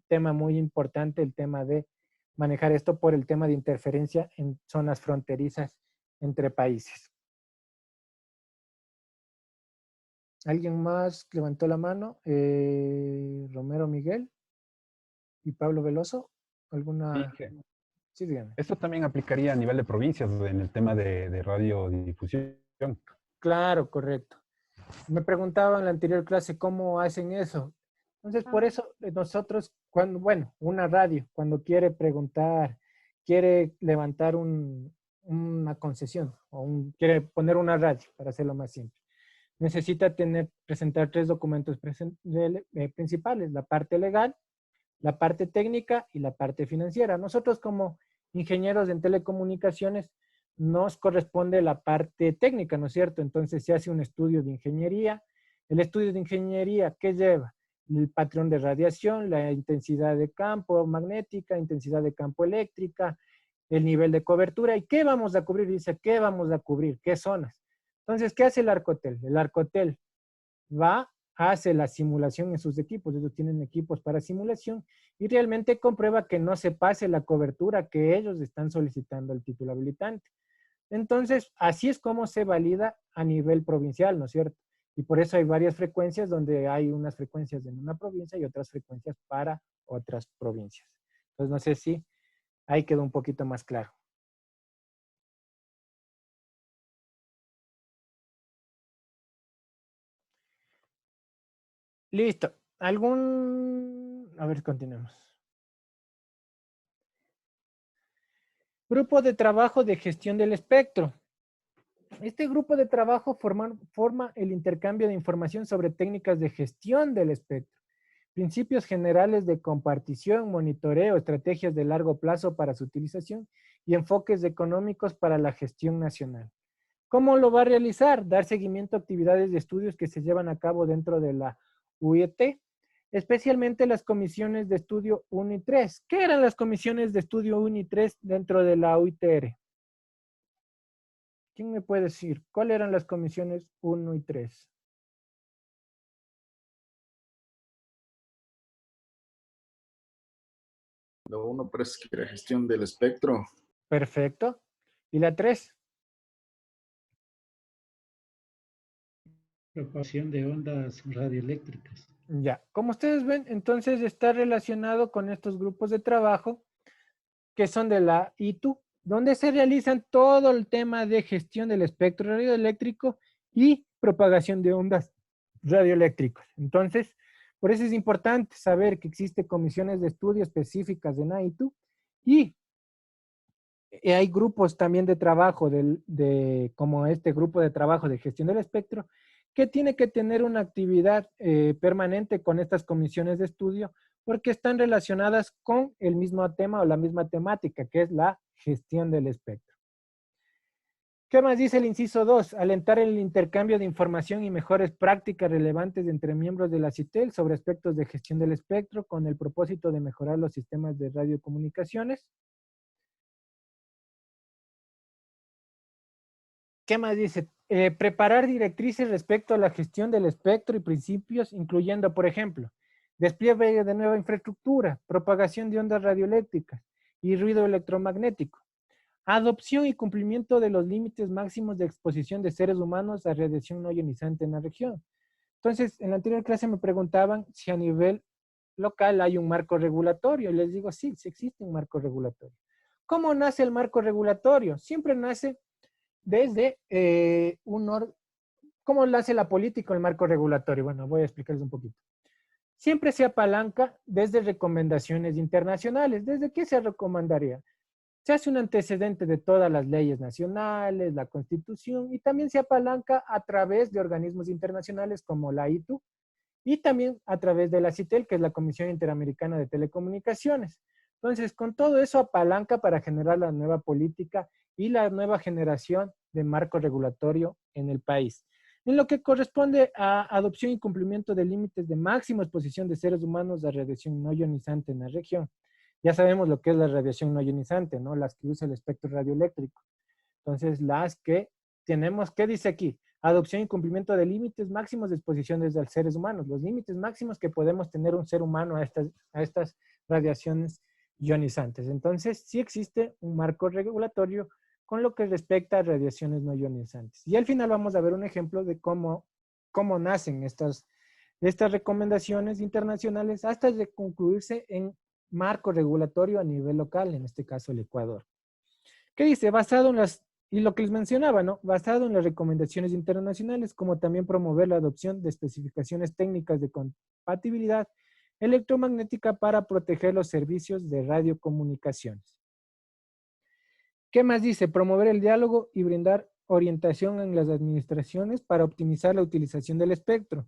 tema muy importante el tema de manejar esto por el tema de interferencia en zonas fronterizas entre países. ¿Alguien más levantó la mano? Romero Miguel y Pablo Veloso. ¿Alguna? Sí, dígame. Esto también aplicaría a nivel de provincias en el tema de radiodifusión. Claro, correcto. Me preguntaba en la anterior clase cómo hacen eso. Entonces, por eso nosotros, una radio, cuando quiere preguntar, quiere levantar una concesión o quiere poner una radio, para hacerlo más simple, necesita presentar 3 documentos principales: la parte legal, la parte técnica y la parte financiera. Nosotros como ingenieros en telecomunicaciones nos corresponde la parte técnica, ¿no es cierto? Entonces se hace un estudio de ingeniería. El estudio de ingeniería, ¿qué lleva? El patrón de radiación, la intensidad de campo magnética, intensidad de campo eléctrica, el nivel de cobertura. ¿Y qué vamos a cubrir? Dice, ¿qué vamos a cubrir? ¿Qué zonas? Entonces, ¿qué hace el Arcotel? El Arcotel hace la simulación en sus equipos. Ellos tienen equipos para simulación y realmente comprueba que no se pase la cobertura que ellos están solicitando al título habilitante. Entonces, así es como se valida a nivel provincial, ¿no es cierto? Y por eso hay varias frecuencias donde hay unas frecuencias en una provincia y otras frecuencias para otras provincias. Entonces, no sé si ahí quedó un poquito más claro. Listo. A ver, continuemos. Grupo de trabajo de gestión del espectro. Este grupo de trabajo forma el intercambio de información sobre técnicas de gestión del espectro, principios generales de compartición, monitoreo, estrategias de largo plazo para su utilización y enfoques económicos para la gestión nacional. ¿Cómo lo va a realizar? Dar seguimiento a actividades de estudios que se llevan a cabo dentro de la UIT, especialmente las comisiones de estudio 1 y 3. ¿Qué eran las comisiones de estudio 1 y 3 dentro de la UITR? ¿Quién me puede decir cuáles eran las comisiones 1 y 3? La 1 parece que era gestión del espectro. Perfecto. ¿Y la 3? Propagación de ondas radioeléctricas. Ya. Como ustedes ven, entonces está relacionado con estos grupos de trabajo que son de la ITU, donde se realizan todo el tema de gestión del espectro radioeléctrico y propagación de ondas radioeléctricas. Entonces, por eso es importante saber que existen comisiones de estudio específicas de la ITU y hay grupos también de trabajo como este grupo de trabajo de gestión del espectro, que tiene que tener una actividad permanente con estas comisiones de estudio porque están relacionadas con el mismo tema o la misma temática, que es la gestión del espectro. ¿Qué más dice el inciso 2? Alentar el intercambio de información y mejores prácticas relevantes entre miembros de la CITEL sobre aspectos de gestión del espectro con el propósito de mejorar los sistemas de radiocomunicaciones. ¿Qué más dice? Preparar directrices respecto a la gestión del espectro y principios, incluyendo, por ejemplo, despliegue de nueva infraestructura, propagación de ondas radioeléctricas y ruido electromagnético, adopción y cumplimiento de los límites máximos de exposición de seres humanos a radiación no ionizante en la región. Entonces, en la anterior clase me preguntaban si a nivel local hay un marco regulatorio, y les digo, sí, sí existe un marco regulatorio. ¿Cómo nace el marco regulatorio? Siempre nace desde ¿cómo lo hace la política o el marco regulatorio? Bueno, voy a explicarles un poquito. Siempre se apalanca desde recomendaciones internacionales. ¿Desde qué se recomendaría? Se hace un antecedente de todas las leyes nacionales, la Constitución, y también se apalanca a través de organismos internacionales como la ITU y también a través de la CITEL, que es la Comisión Interamericana de Telecomunicaciones. Entonces, con todo eso apalanca para generar la nueva política y la nueva generación de marco regulatorio en el país. En lo que corresponde a adopción y cumplimiento de límites de máxima exposición de seres humanos a radiación no ionizante en la región. Ya sabemos lo que es la radiación no ionizante, ¿no? Las que usa el espectro radioeléctrico. Entonces, las que tenemos, ¿qué dice aquí? Adopción y cumplimiento de límites máximos de exposición de seres humanos. Los límites máximos que podemos tener un ser humano a estas radiaciones ionizantes. Entonces, sí existe un marco regulatorio con lo que respecta a radiaciones no ionizantes. Y al final vamos a ver un ejemplo de cómo nacen estas recomendaciones internacionales hasta de concluirse en marco regulatorio a nivel local, en este caso el Ecuador. ¿Qué dice? Basado en y lo que les mencionaba, ¿no? Basado en las recomendaciones internacionales, como también promover la adopción de especificaciones técnicas de compatibilidad electromagnética para proteger los servicios de radiocomunicaciones. ¿Qué más dice? Promover el diálogo y brindar orientación en las administraciones para optimizar la utilización del espectro,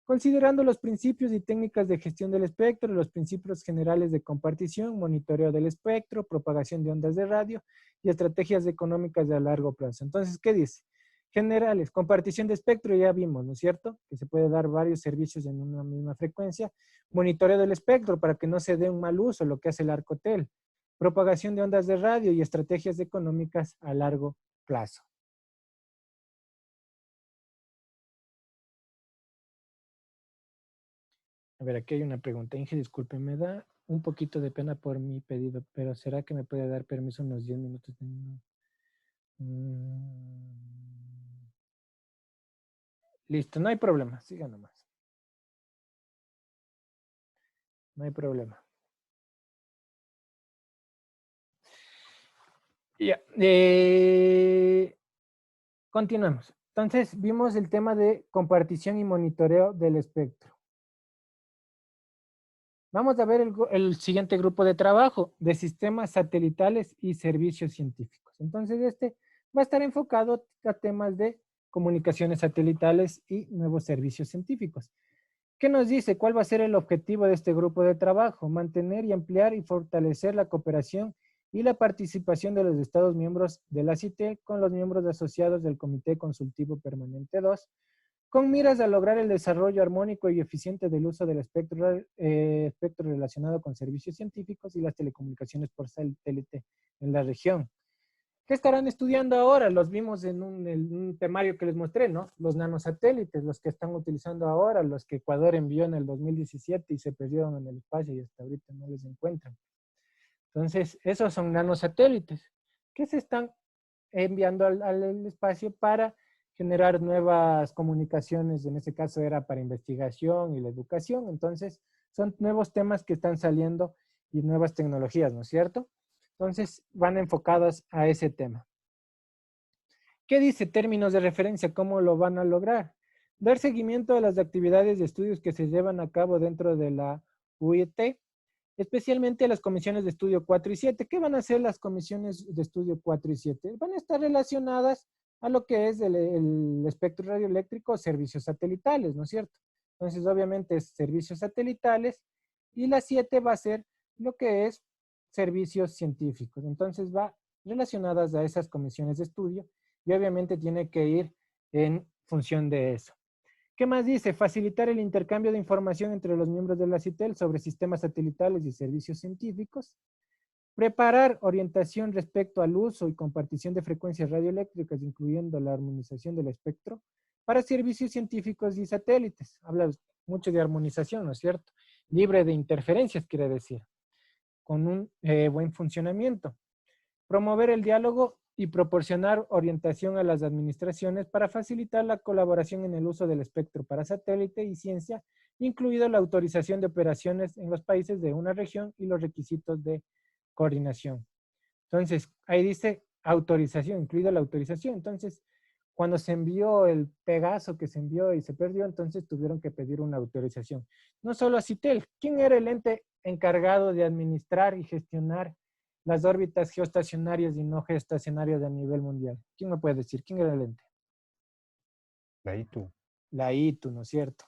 considerando los principios y técnicas de gestión del espectro, los principios generales de compartición, monitoreo del espectro, propagación de ondas de radio y estrategias económicas de largo plazo. Entonces, ¿qué dice? Generales, compartición de espectro, ya vimos, ¿no es cierto? Que se puede dar varios servicios en una misma frecuencia. Monitoreo del espectro para que no se dé un mal uso, lo que hace el Arcotel. Propagación de ondas de radio y estrategias económicas a largo plazo. A ver, aquí hay una pregunta. Inge, disculpe, me da un poquito de pena por mi pedido, pero ¿será que me puede dar permiso unos 10 minutos? Listo, no hay problema. Siga nomás. No hay problema. Ya. Continuemos. Entonces, vimos el tema de compartición y monitoreo del espectro. Vamos a ver el siguiente grupo de trabajo de sistemas satelitales y servicios científicos. Entonces, este va a estar enfocado a temas de comunicaciones satelitales y nuevos servicios científicos. ¿Qué nos dice? ¿Cuál va a ser el objetivo de este grupo de trabajo? Mantener y ampliar y fortalecer la cooperación y la participación de los Estados miembros de la CITEL con los miembros asociados del Comité Consultivo Permanente 2, con miras a lograr el desarrollo armónico y eficiente del uso del espectro relacionado con servicios científicos y las telecomunicaciones por satélite en la región. ¿Qué estarán estudiando ahora? Los vimos en un temario que les mostré, ¿no? Los nanosatélites, los que están utilizando ahora, los que Ecuador envió en el 2017 y se perdieron en el espacio y hasta ahorita no les encuentran. Entonces, esos son nanosatélites que se están enviando al espacio para generar nuevas comunicaciones. En este caso era para investigación y la educación. Entonces, son nuevos temas que están saliendo y nuevas tecnologías, ¿no es cierto? Entonces, van enfocadas a ese tema. ¿Qué dice términos de referencia? ¿Cómo lo van a lograr? Dar seguimiento a las actividades de estudios que se llevan a cabo dentro de la UIT, especialmente las comisiones de estudio 4 y 7. ¿Qué van a hacer las comisiones de estudio 4 y 7? Van a estar relacionadas a lo que es el espectro radioeléctrico o servicios satelitales, ¿no es cierto? Entonces, obviamente, es servicios satelitales y la 7 va a ser lo que es servicios científicos. Entonces, va relacionadas a esas comisiones de estudio y obviamente tiene que ir en función de eso. ¿Qué más dice? Facilitar el intercambio de información entre los miembros de la CITEL sobre sistemas satelitales y servicios científicos. Preparar orientación respecto al uso y compartición de frecuencias radioeléctricas, incluyendo la armonización del espectro, para servicios científicos y satélites. Habla mucho de armonización, ¿no es cierto? Libre de interferencias, quiere decir, con un buen funcionamiento. Promover el diálogo y proporcionar orientación a las administraciones para facilitar la colaboración en el uso del espectro para satélite y ciencia, incluido la autorización de operaciones en los países de una región y los requisitos de coordinación. Entonces, ahí dice autorización, incluida la autorización. Entonces, cuando se envió el Pegaso que se envió y se perdió, entonces tuvieron que pedir una autorización. No solo a CITEL. ¿Quién era el ente encargado de administrar y gestionar las órbitas geoestacionarias y no geoestacionarias a nivel mundial? ¿Quién me puede decir? ¿Quién era el ente? La ITU. La ITU, ¿no es cierto?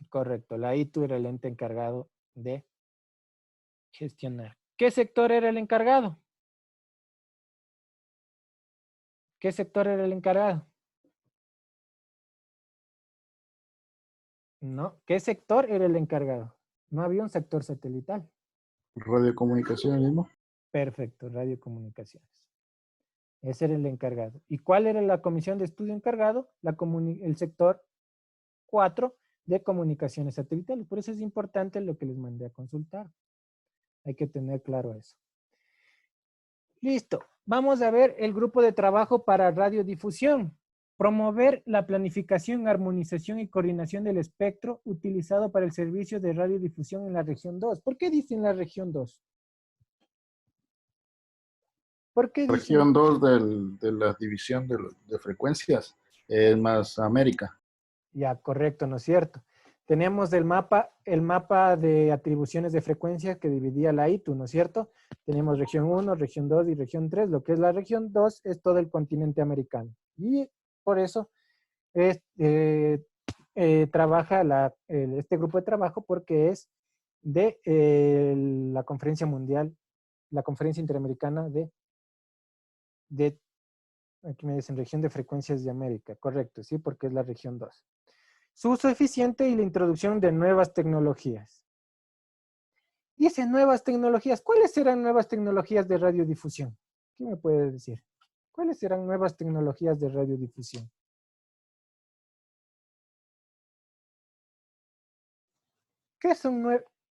Correcto, la ITU era el ente encargado de gestionar. ¿Qué sector era el encargado? ¿Qué sector era el encargado? No, ¿qué sector era el encargado? No había un sector satelital. Radiocomunicación mismo. Perfecto, radiocomunicaciones. Ese era el encargado. ¿Y cuál era la comisión de estudio encargado? El sector 4 de comunicaciones satelitales. Por eso es importante lo que les mandé a consultar. Hay que tener claro eso. Listo. Vamos a ver el grupo de trabajo para radiodifusión. Promover la planificación, armonización y coordinación del espectro utilizado para el servicio de radiodifusión en la región 2. ¿Por qué dicen la región 2? ¿Por qué dicen? Región 2 de la división de frecuencias es más América. Ya, correcto, ¿no es cierto? Tenemos el mapa de atribuciones de frecuencias que dividía la ITU, ¿no es cierto? Tenemos región 1, región 2 y región 3. Lo que es la región 2 es todo el continente americano. Y por eso trabaja este grupo de trabajo porque es de la conferencia mundial, la conferencia interamericana aquí me dicen región de frecuencias de América, correcto, sí, porque es la región 2. Su uso eficiente y la introducción de nuevas tecnologías. Dice nuevas tecnologías. ¿Cuáles serán nuevas tecnologías de radiodifusión? ¿Quién me puede decir? ¿Cuáles serán nuevas tecnologías de radiodifusión?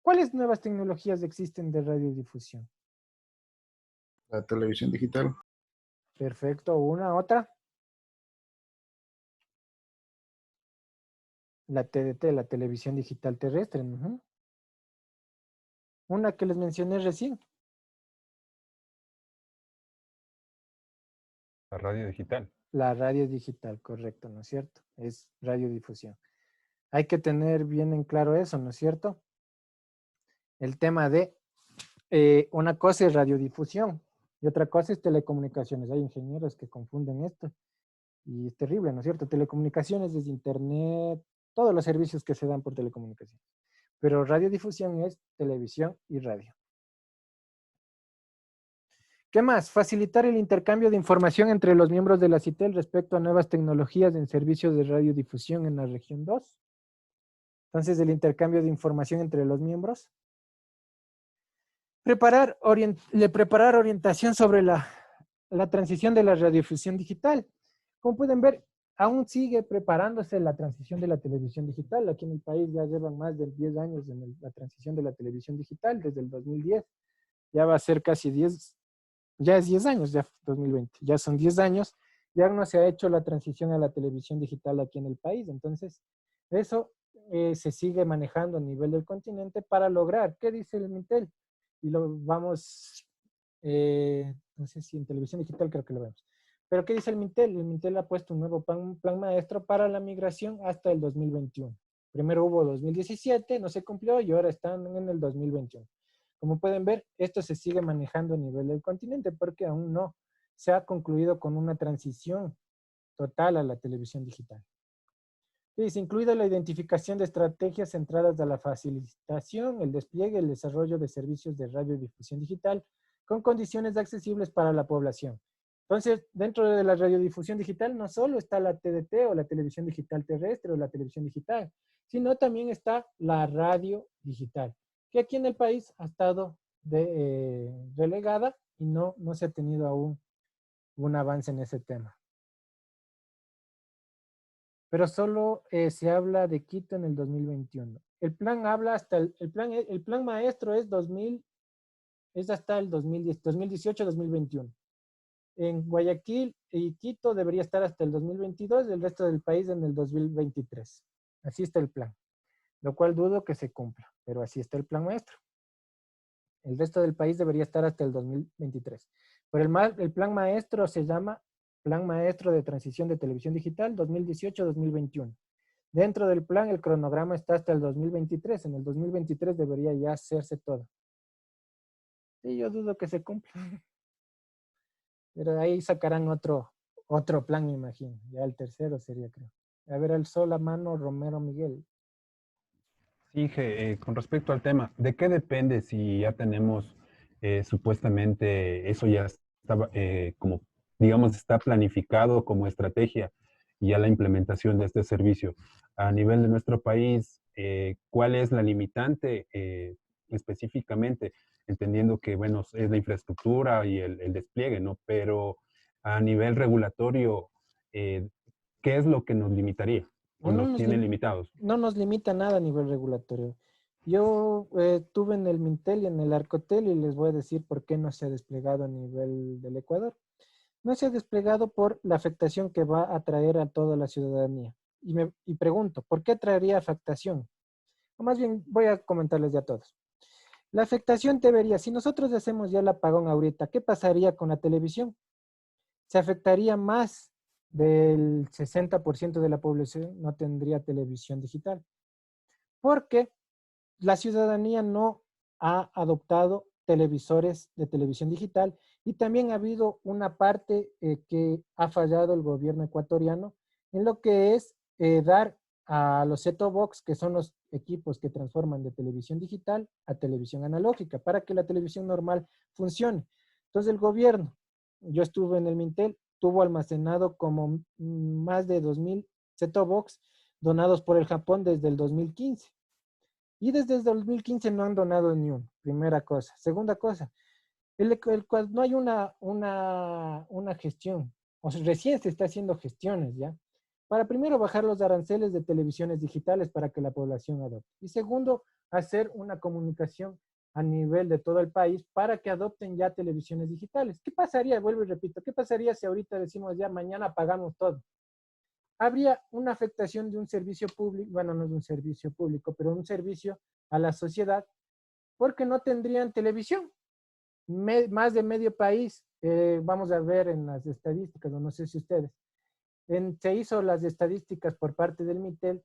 ¿Cuáles nuevas tecnologías existen de radiodifusión? La televisión digital. Perfecto. ¿Una, otra? La TDT, la televisión digital terrestre. Una que les mencioné recién. La radio digital. La radio digital, correcto, ¿no es cierto? Es radiodifusión. Hay que tener bien en claro eso, ¿no es cierto? El tema de una cosa es radiodifusión y otra cosa es telecomunicaciones. Hay ingenieros que confunden esto y es terrible, ¿no es cierto? Telecomunicaciones es internet, todos los servicios que se dan por telecomunicaciones. Pero radiodifusión es televisión y radio. ¿Qué más? Facilitar el intercambio de información entre los miembros de la CITEL respecto a nuevas tecnologías en servicios de radiodifusión en la región 2. Entonces, el intercambio de información entre los miembros. Preparar orientación sobre la transición de la radiodifusión digital. Como pueden ver, aún sigue preparándose la transición de la televisión digital. Aquí en el país ya llevan más de 10 años en la transición de la televisión digital, desde el 2010. Ya va a ser casi 10, ya es 10 años, ya 2020, ya son 10 años, ya no se ha hecho la transición a la televisión digital aquí en el país. Entonces, eso se sigue manejando a nivel del continente para lograr, ¿qué dice el MINTEL? Y lo vamos, no sé si en televisión digital creo que lo vemos. Pero ¿qué dice el MINTEL? El MINTEL ha puesto un nuevo plan maestro para la migración hasta el 2021. Primero hubo 2017, no se cumplió y ahora están en el 2021. Como pueden ver, esto se sigue manejando a nivel del continente porque aún no se ha concluido con una transición total a la televisión digital. Dice, incluida la identificación de estrategias centradas a la facilitación, el despliegue y el desarrollo de servicios de radiodifusión digital con condiciones accesibles para la población. Entonces, dentro de la radiodifusión digital no solo está la TDT o la televisión digital terrestre o la televisión digital, sino también está la radio digital, que aquí en el país ha estado relegada y no se ha tenido aún un avance en ese tema. Pero solo se habla de Quito en el 2021. El plan habla hasta el plan maestro es hasta el 2018-2021. En Guayaquil y Quito debería estar hasta el 2022 y el resto del país en el 2023. Así está el plan, lo cual dudo que se cumpla, pero así está el plan maestro. El resto del país debería estar hasta el 2023. Pero el plan maestro se llama Plan Maestro de Transición de Televisión Digital 2018-2021. Dentro del plan, el cronograma está hasta el 2023. En el 2023 debería ya hacerse todo. Y yo dudo que se cumpla. Pero ahí sacarán otro plan, me imagino. Ya el tercero sería, creo. A ver, alzó la mano Romero Miguel. Sí, Inge, con respecto al tema, ¿de qué depende si ya tenemos supuestamente eso ya estaba como, digamos, está planificado como estrategia y ya la implementación de este servicio? A nivel de nuestro país, ¿cuál es la limitante específicamente? Entendiendo que, bueno, es la infraestructura y el despliegue, ¿no? Pero a nivel regulatorio, eh, ¿qué es lo que nos limitaría o No nos nos, tiene limitados? no nos limita nada a nivel regulatorio. Yo estuve en el Mintel y en el Arcotel y les voy a decir por qué no se ha desplegado a nivel del Ecuador. No se ha desplegado por la afectación que va a traer a toda la ciudadanía. Y pregunto, ¿por qué traería afectación? O más bien, voy a comentarles ya a todos. La afectación debería, si nosotros hacemos ya el apagón ahorita, ¿qué pasaría con la televisión? Se afectaría más del 60% de la población no tendría televisión digital, porque la ciudadanía no ha adoptado televisores de televisión digital y también ha habido una parte que ha fallado el gobierno ecuatoriano en lo que es dar a los set-top box, que son los equipos que transforman de televisión digital a televisión analógica, para que la televisión normal funcione. Entonces el gobierno, yo estuve en el Mintel, tuvo almacenado como más de 2,000 set-top box donados por el Japón desde el 2015. Y desde el 2015 no han donado ni uno, primera cosa. Segunda cosa, no hay una gestión, o sea, recién se está haciendo gestiones, ¿ya? Para primero bajar los aranceles de televisiones digitales para que la población adopte. Y segundo, hacer una comunicación a nivel de todo el país para que adopten ya televisiones digitales. ¿Qué pasaría? Vuelvo y repito, ¿qué pasaría si ahorita decimos ya mañana apagamos todo? Habría una afectación de un servicio público, bueno, no es un servicio público, pero un servicio a la sociedad, porque no tendrían televisión. Más de medio país, vamos a ver en las estadísticas, no sé si ustedes, se hizo las estadísticas por parte del Mitel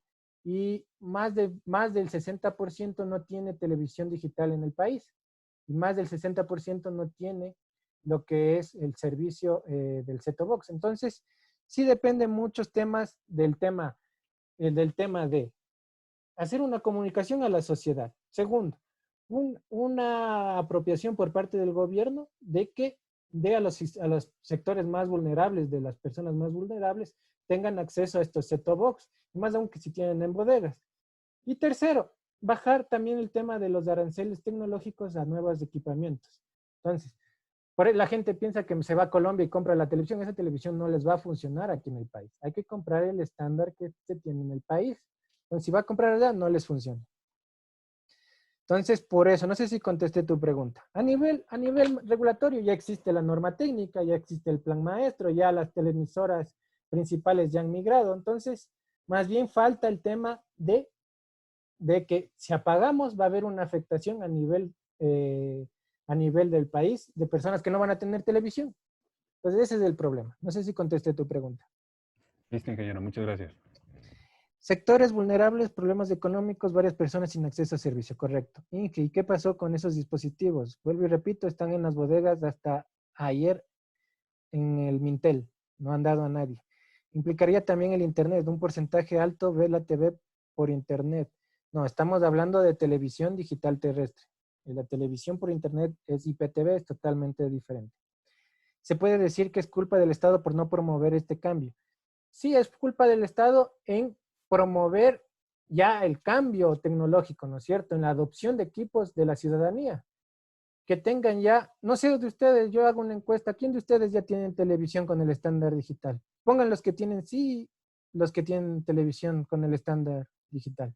y más del 60% no tiene televisión digital en el país y más del 60% no tiene lo que es el servicio del set-top box. Entonces, sí dependen muchos temas del tema de hacer una comunicación a la sociedad. Segundo, una apropiación por parte del gobierno de que dé a los sectores más vulnerables, de las personas más vulnerables, tengan acceso a estos set-top box, más aún que si tienen en bodegas. Y tercero, bajar también el tema de los aranceles tecnológicos a nuevos equipamientos. Entonces, por ahí la gente piensa que se va a Colombia y compra la televisión. Esa televisión no les va a funcionar aquí en el país. Hay que comprar el estándar que se tiene en el país. Entonces, si va a comprar allá, no les funciona. Entonces, por eso, no sé si contesté tu pregunta. A nivel regulatorio ya existe la norma técnica, ya existe el plan maestro, ya las televisoras principales ya han migrado. Entonces, más bien falta el tema de que si apagamos va a haber una afectación a nivel del país de personas que no van a tener televisión. Entonces ese es el problema. No sé si contesté tu pregunta. Listo, ingeniero. Muchas gracias. Sectores vulnerables, problemas económicos, varias personas sin acceso a servicio. Correcto. Inge, ¿y qué pasó con esos dispositivos? Vuelvo y repito, están en las bodegas hasta ayer en el Mintel. No han dado a nadie. Implicaría también el Internet. Un porcentaje alto ve la TV por Internet. No, estamos hablando de televisión digital terrestre. La televisión por Internet es IPTV, es totalmente diferente. Se puede decir que es culpa del Estado por no promover este cambio. Sí, es culpa del Estado en promover ya el cambio tecnológico, ¿no es cierto? En la adopción de equipos de la ciudadanía. Que tengan ya, no sé de ustedes, yo hago una encuesta, ¿quién de ustedes ya tienen televisión con el estándar digital? Pongan los que tienen, sí, los que tienen televisión con el estándar digital.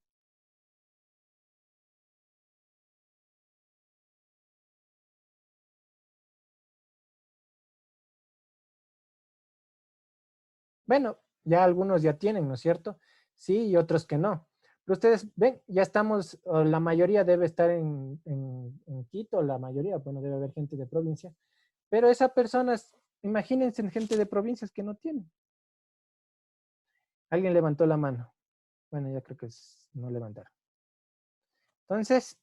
Bueno, ya algunos ya tienen, ¿no es cierto? Sí, y otros que no. Pero ustedes ven, ya estamos, la mayoría debe estar en Quito, la mayoría, bueno, debe haber gente de provincia, pero esas personas, imagínense gente de provincias que no tienen. Alguien levantó la mano. Bueno, ya creo que no levantaron. Entonces,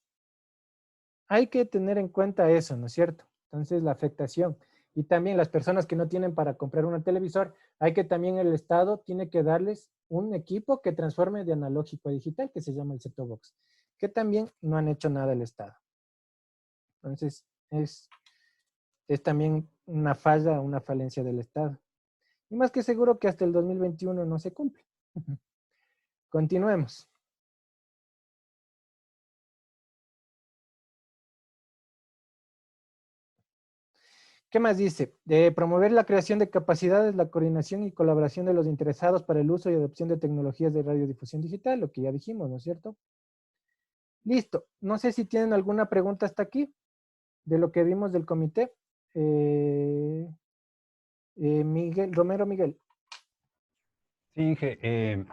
hay que tener en cuenta eso, ¿no es cierto? Entonces, la afectación. Y también las personas que no tienen para comprar un televisor, hay que también el Estado tiene que darles un equipo que transforme de analógico a digital, que se llama el set-top box. que también no han hecho nada el Estado. Entonces, es también una falla, una falencia del Estado. Y más que seguro que hasta el 2021 no se cumple. Continuemos. ¿Qué más dice? De promover la creación de capacidades, la coordinación y colaboración de los interesados para el uso y adopción de tecnologías de radiodifusión digital, lo que ya dijimos, ¿no es cierto? Listo. No sé si tienen alguna pregunta hasta aquí de lo que vimos del comité. Miguel, Romero Miguel. Sí, Inge,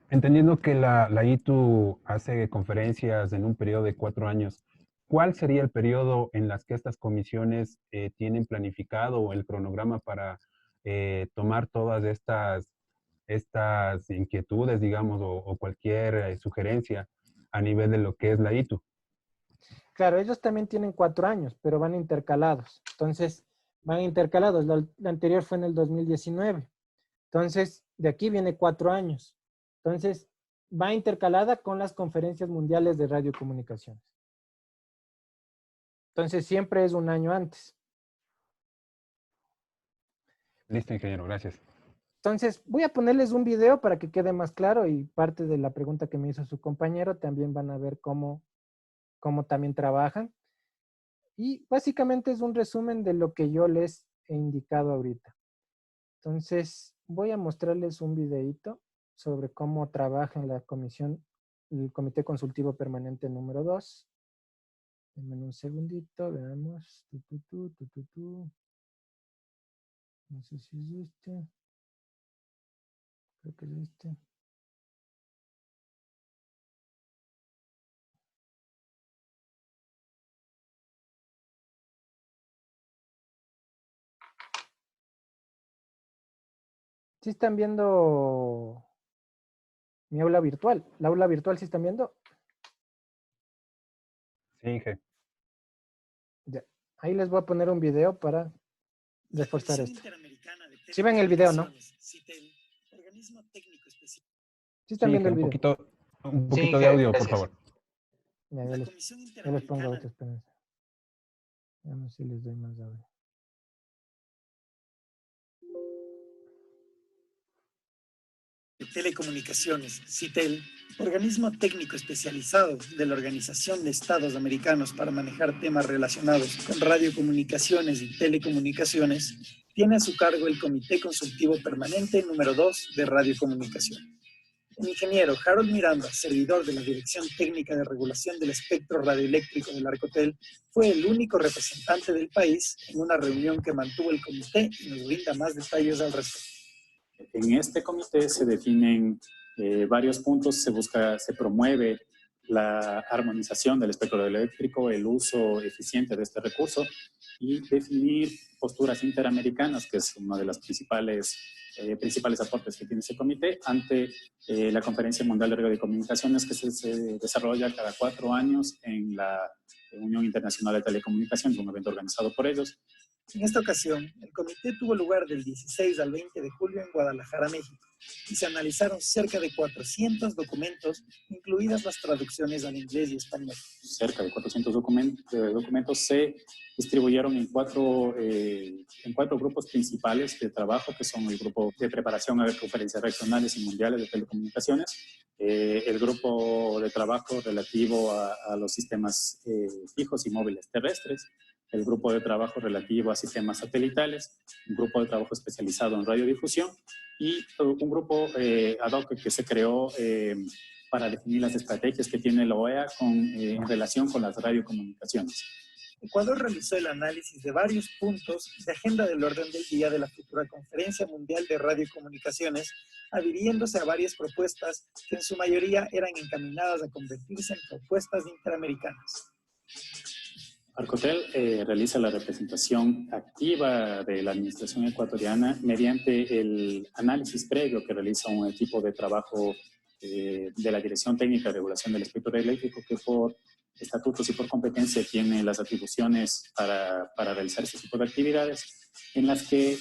entendiendo que la ITU hace conferencias en un periodo de 4 años, ¿cuál sería el periodo en las que estas comisiones tienen planificado el cronograma para tomar todas estas inquietudes, digamos, o cualquier sugerencia a nivel de lo que es la ITU? Claro, ellos también tienen 4 años, pero van intercalados. Entonces, van intercalados. La anterior fue en el 2019. Entonces, de aquí viene 4 años. Entonces, va intercalada con las conferencias mundiales de radiocomunicaciones. Entonces, siempre es un año antes. Listo, ingeniero, gracias. Entonces, voy a ponerles un video para que quede más claro y parte de la pregunta que me hizo su compañero también van a ver cómo también trabajan. Y básicamente es un resumen de lo que yo les he indicado ahorita. Entonces, voy a mostrarles un videito sobre cómo trabaja en la comisión, el Comité Consultivo Permanente número 2. Denme un segundito, veamos. No sé si es este. Creo que es este. ¿Sí están viendo mi aula virtual? ¿La aula virtual sí están viendo? Sí, Inge. Ya. Ahí les voy a poner un video para reforzar esto. ¿Sí ven el video, no? ¿Sí están viendo el video? Un poquito de audio, por favor. Ya, yo les pongo audio, espérense. Veamos si les doy más audio. Telecomunicaciones, CITEL, organismo técnico especializado de la Organización de Estados Americanos para manejar temas relacionados con radiocomunicaciones y telecomunicaciones, tiene a su cargo el Comité Consultivo Permanente número 2 de Radiocomunicación. El ingeniero Harold Miranda, servidor de la Dirección Técnica de Regulación del Espectro Radioeléctrico del Arcotel, fue el único representante del país en una reunión que mantuvo el comité y nos brinda más detalles al respecto. En este comité se definen varios puntos, se promueve la armonización del espectro radioeléctrico, el uso eficiente de este recurso y definir posturas interamericanas, que es uno de los principales aportes que tiene este comité ante la Conferencia Mundial de Radiocomunicaciones que se desarrolla cada 4 años en la Unión Internacional de Telecomunicaciones, un evento organizado por ellos. En esta ocasión, el comité tuvo lugar del 16 al 20 de julio en Guadalajara, México, y se analizaron cerca de 400 documentos, incluidas las traducciones al inglés y español. Cerca de 400 documentos se distribuyeron en cuatro grupos principales de trabajo, que son el grupo de preparación a conferencias regionales y mundiales de telecomunicaciones, el grupo de trabajo relativo a los sistemas fijos y móviles terrestres, el grupo de trabajo relativo a sistemas satelitales, un grupo de trabajo especializado en radiodifusión y un grupo ad hoc que se creó para definir las estrategias que tiene la OEA en relación con las radiocomunicaciones. Ecuador realizó el análisis de varios puntos de agenda del orden del día de la futura Conferencia Mundial de Radiocomunicaciones, adhiriéndose a varias propuestas que en su mayoría eran encaminadas a convertirse en propuestas interamericanas. Arcotel realiza la representación activa de la administración ecuatoriana mediante el análisis previo que realiza un equipo de trabajo de la Dirección Técnica de Regulación del Espectro Radioeléctrico, que por estatutos y por competencia tiene las atribuciones para realizar este tipo de actividades, en las que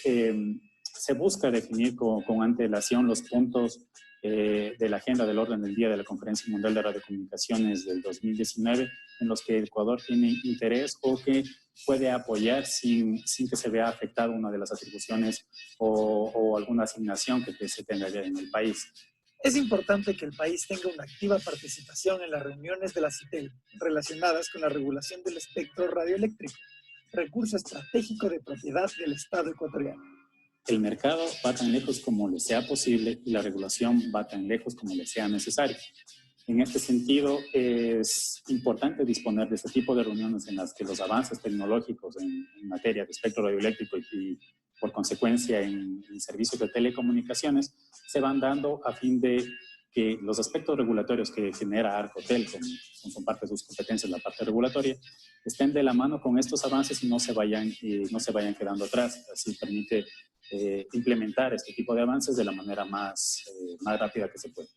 se busca definir con antelación los puntos de la agenda del orden del día de la Conferencia Mundial de Radiocomunicaciones del 2019, en los que Ecuador tiene interés o que puede apoyar sin que se vea afectada una de las atribuciones o alguna asignación que se tenga ya en el país. Es importante que el país tenga una activa participación en las reuniones de la CITEL relacionadas con la regulación del espectro radioeléctrico, recurso estratégico de propiedad del Estado ecuatoriano. El mercado va tan lejos como le sea posible y la regulación va tan lejos como le sea necesario. En este sentido, es importante disponer de este tipo de reuniones en las que los avances tecnológicos en materia de espectro radioeléctrico y por consecuencia en servicios de telecomunicaciones se van dando a fin de que los aspectos regulatorios que genera Arcotel, como son parte de sus competencias la parte regulatoria, estén de la mano con estos avances y no se vayan quedando atrás. Así permite implementar este tipo de avances de la manera más rápida que se puede.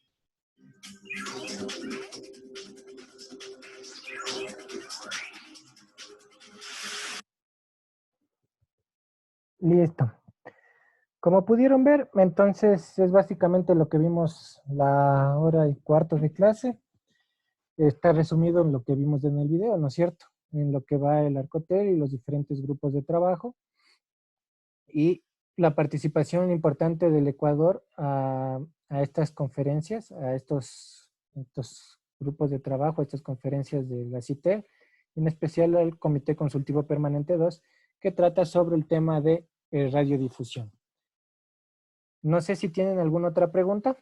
Listo. Como pudieron ver, entonces es básicamente lo que vimos la hora y cuarto de clase. Está resumido en lo que vimos en el video, ¿no es cierto? En lo que va el Arcotel y los diferentes grupos de trabajo. Y la participación importante del Ecuador a estas conferencias, a estos grupos de trabajo, a estas conferencias de la CITEL, en especial al Comité Consultivo Permanente 2, que trata sobre el tema de radiodifusión. No sé si tienen alguna otra pregunta.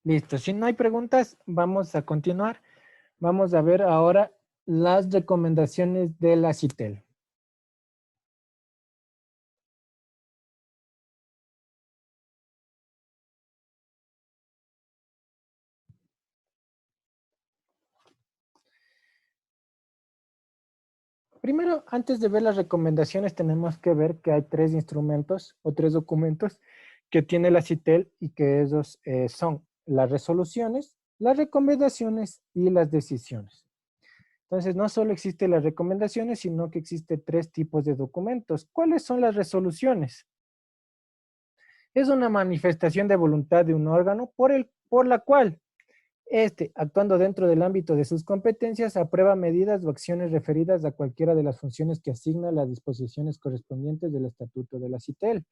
Listo, si no hay preguntas, vamos a continuar. Vamos a ver ahora las recomendaciones de la CITEL. Primero, antes de ver las recomendaciones, tenemos que ver que hay 3 instrumentos o 3 documentos que tiene la CITEL y que esos son las resoluciones, las recomendaciones y las decisiones. Entonces, no solo existen las recomendaciones, sino que existen 3 tipos de documentos. ¿Cuáles son las resoluciones? Es una manifestación de voluntad de un órgano por la cual actuando dentro del ámbito de sus competencias, aprueba medidas o acciones referidas a cualquiera de las funciones que asigna las disposiciones correspondientes del Estatuto de la CITEL.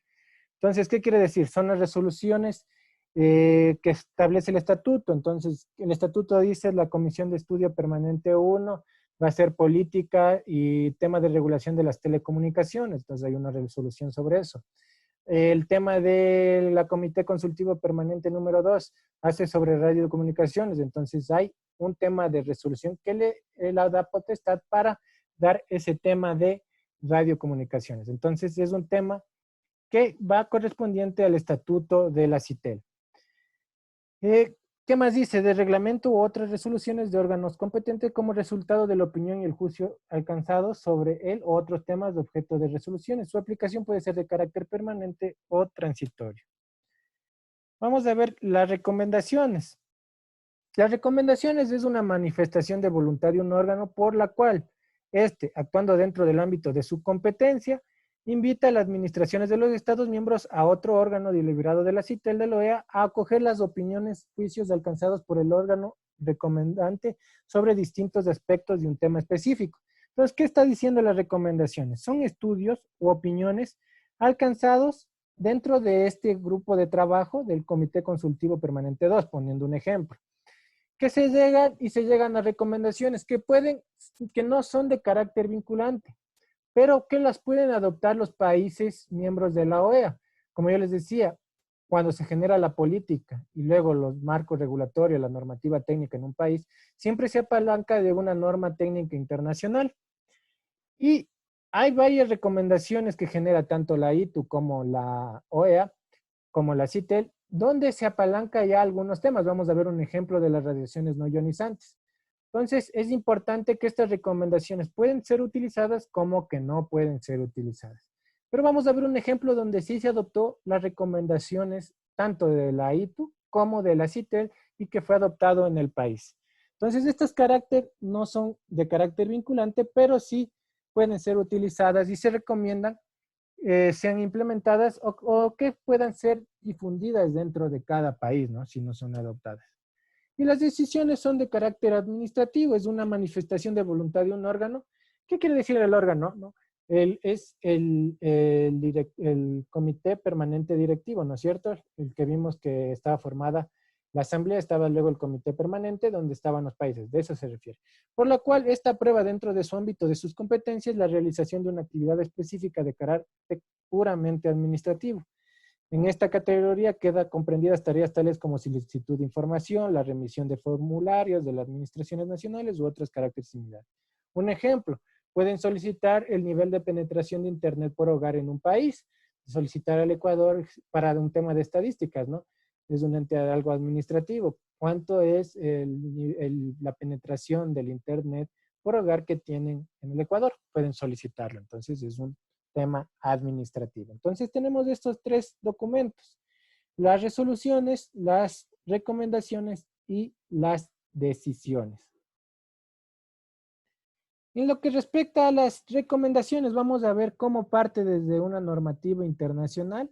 Entonces, ¿qué quiere decir? Son las resoluciones que establece el Estatuto. Entonces, el Estatuto dice la Comisión de Estudio Permanente 1 va a ser política y tema de regulación de las telecomunicaciones. Entonces, hay una resolución sobre eso. El tema de la Comité Consultivo Permanente número 2 hace sobre radiocomunicaciones, entonces hay un tema de resolución que le da potestad para dar ese tema de radiocomunicaciones. Entonces es un tema que va correspondiente al estatuto de la CITEL. ¿Qué más dice? De reglamento u otras resoluciones de órganos competentes como resultado de la opinión y el juicio alcanzados sobre él o otros temas de objeto de resoluciones. Su aplicación puede ser de carácter permanente o transitorio. Vamos a ver las recomendaciones. Las recomendaciones es una manifestación de voluntad de un órgano por la cual actuando dentro del ámbito de su competencia, invita a las administraciones de los Estados miembros a otro órgano deliberado de la CITEL de la OEA a acoger las opiniones, juicios alcanzados por el órgano recomendante sobre distintos aspectos de un tema específico. Entonces, ¿qué está diciendo las recomendaciones? Son estudios u opiniones alcanzados dentro de este grupo de trabajo del Comité Consultivo Permanente 2, poniendo un ejemplo. Que se llegan a recomendaciones que no son de carácter vinculante, pero que las pueden adoptar los países miembros de la OEA. Como yo les decía, cuando se genera la política y luego los marcos regulatorios, la normativa técnica en un país, siempre se apalanca de una norma técnica internacional. Y hay varias recomendaciones que genera tanto la ITU como la OEA, como la CITEL, donde se apalanca ya algunos temas. Vamos a ver un ejemplo de las radiaciones no ionizantes. Entonces, es importante que estas recomendaciones pueden ser utilizadas como que no pueden ser utilizadas. Pero vamos a ver un ejemplo donde sí se adoptó las recomendaciones tanto de la ITU como de la CITEL y que fue adoptado en el país. Entonces, estos caracteres no son de carácter vinculante, pero sí pueden ser utilizadas y se recomiendan sean implementadas o que puedan ser difundidas dentro de cada país, ¿no? Si no son adoptadas. Y las decisiones son de carácter administrativo, es una manifestación de voluntad de un órgano. ¿Qué quiere decir el órgano? ¿No? Es el comité permanente directivo, ¿no es cierto? El que vimos que estaba formada la asamblea, estaba luego el comité permanente donde estaban los países, de eso se refiere. Por lo cual, esta prueba dentro de su ámbito de sus competencias la realización de una actividad específica de carácter puramente administrativo. En esta categoría quedan comprendidas tareas tales como solicitud de información, la remisión de formularios de las administraciones nacionales u otros caracteres similares. Un ejemplo, pueden solicitar el nivel de penetración de Internet por hogar en un país, solicitar al Ecuador para un tema de estadísticas, ¿no? Es un ente algo administrativo. ¿Cuánto es la penetración del Internet por hogar que tienen en el Ecuador? Pueden solicitarlo. Entonces, es un tema administrativo. Entonces, tenemos estos tres documentos. Las resoluciones, las recomendaciones y las decisiones. En lo que respecta a las recomendaciones, vamos a ver cómo parte desde una normativa internacional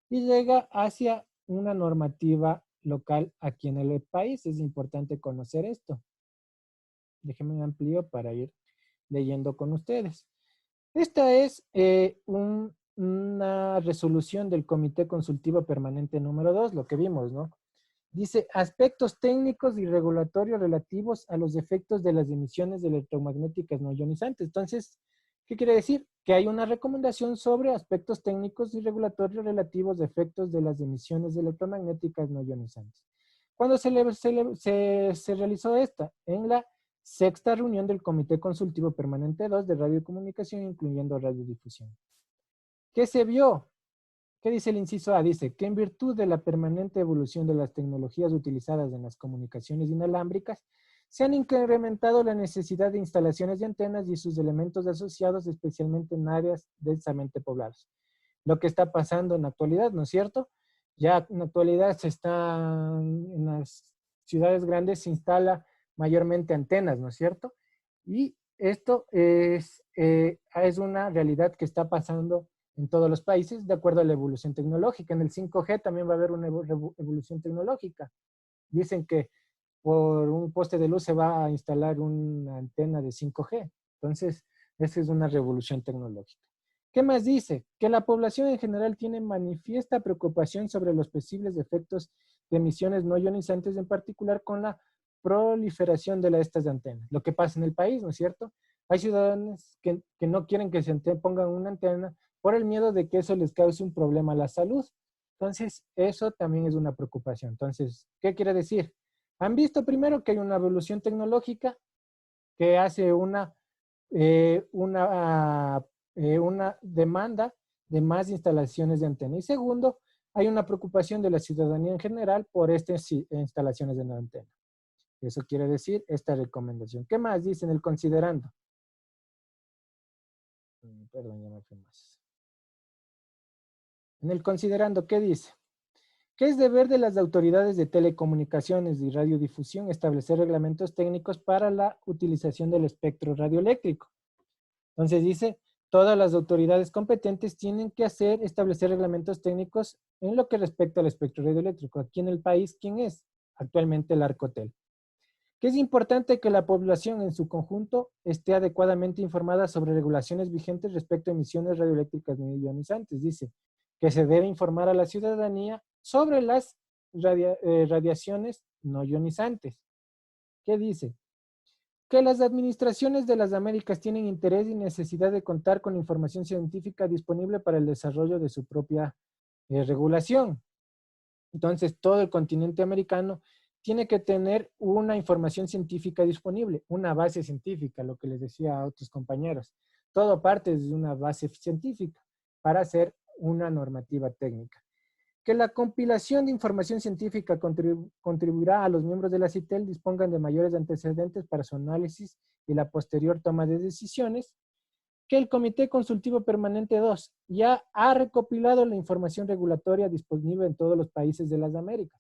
y llega hacia una normativa local aquí en el país. Es importante conocer esto. Déjenme amplio para ir leyendo con ustedes. Esta es una resolución del Comité Consultivo Permanente número 2, lo que vimos, ¿no? Dice, aspectos técnicos y regulatorios relativos a los efectos de las emisiones electromagnéticas no ionizantes. Entonces, ¿qué quiere decir? Que hay una recomendación sobre aspectos técnicos y regulatorios relativos a efectos de las emisiones electromagnéticas no ionizantes. ¿Cuándo se realizó esta? En la 6ª reunión del Comité Consultivo Permanente 2 de Radiocomunicación, incluyendo radiodifusión. ¿Qué se vio? ¿Qué dice el inciso A? Dice que en virtud de la permanente evolución de las tecnologías utilizadas en las comunicaciones inalámbricas, se han incrementado la necesidad de instalaciones de antenas y sus elementos asociados, especialmente en áreas densamente pobladas. Lo que está pasando en la actualidad, ¿no es cierto? Ya en la actualidad en las ciudades grandes se instala mayormente antenas, ¿no es cierto? Y esto es una realidad que está pasando en todos los países de acuerdo a la evolución tecnológica. En el 5G también va a haber una evolución tecnológica. Dicen que por un poste de luz se va a instalar una antena de 5G. Entonces, esa es una revolución tecnológica. ¿Qué más dice? Que la población en general tiene manifiesta preocupación sobre los posibles efectos de emisiones no ionizantes, en particular con la proliferación de estas antenas. Lo que pasa en el país, ¿no es cierto? Hay ciudadanos que no quieren que se pongan una antena por el miedo de que eso les cause un problema a la salud. Entonces, eso también es una preocupación. Entonces, ¿qué quiere decir? Han visto primero que hay una evolución tecnológica que hace una demanda de más instalaciones de antena. Y segundo, hay una preocupación de la ciudadanía en general por estas instalaciones de la antena. Eso quiere decir esta recomendación. ¿Qué más dice en el considerando? Perdón, ya me fui más. En el considerando, ¿qué dice? Que es deber de las autoridades de telecomunicaciones y radiodifusión establecer reglamentos técnicos para la utilización del espectro radioeléctrico. Entonces dice, todas las autoridades competentes tienen que establecer reglamentos técnicos en lo que respecta al espectro radioeléctrico. Aquí en el país, ¿quién es? Actualmente el Arcotel. Que es importante que la población en su conjunto esté adecuadamente informada sobre regulaciones vigentes respecto a emisiones radioeléctricas no ionizantes. Dice que se debe informar a la ciudadanía sobre las radiaciones no ionizantes. ¿Qué dice? Que las administraciones de las Américas tienen interés y necesidad de contar con información científica disponible para el desarrollo de su propia regulación. Entonces, todo el continente americano tiene que tener una información científica disponible, una base científica, lo que les decía a otros compañeros. Todo parte de una base científica para hacer una normativa técnica. Que la compilación de información científica contribuirá a los miembros de la CITEL dispongan de mayores antecedentes para su análisis y la posterior toma de decisiones. Que el Comité Consultivo Permanente 2 ya ha recopilado la información regulatoria disponible en todos los países de las Américas.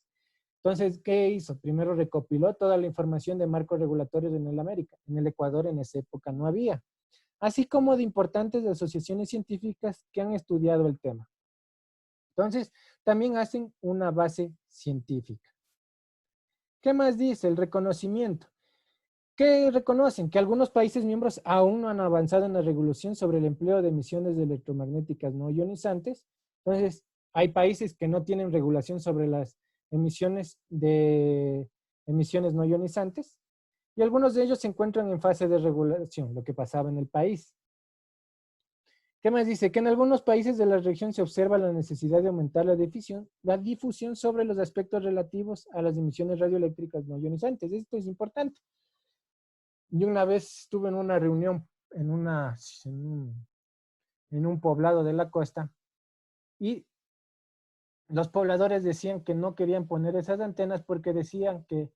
Entonces, ¿qué hizo? Primero recopiló toda la información de marcos regulatorios en el América. En el Ecuador en esa época no había. Así como de importantes asociaciones científicas que han estudiado el tema. Entonces, también hacen una base científica. ¿Qué más dice? El reconocimiento. ¿Qué reconocen? Que algunos países miembros aún no han avanzado en la regulación sobre el empleo de emisiones electromagnéticas no ionizantes. Entonces, hay países que no tienen regulación sobre las emisiones no ionizantes y algunos de ellos se encuentran en fase de regulación, lo que pasaba en el país. ¿Qué más dice? Que en algunos países de la región se observa la necesidad de aumentar la difusión sobre los aspectos relativos a las emisiones radioeléctricas no ionizantes. Esto es importante. Yo una vez estuve en una reunión en un poblado de la costa y los pobladores decían que no querían poner esas antenas porque decían que,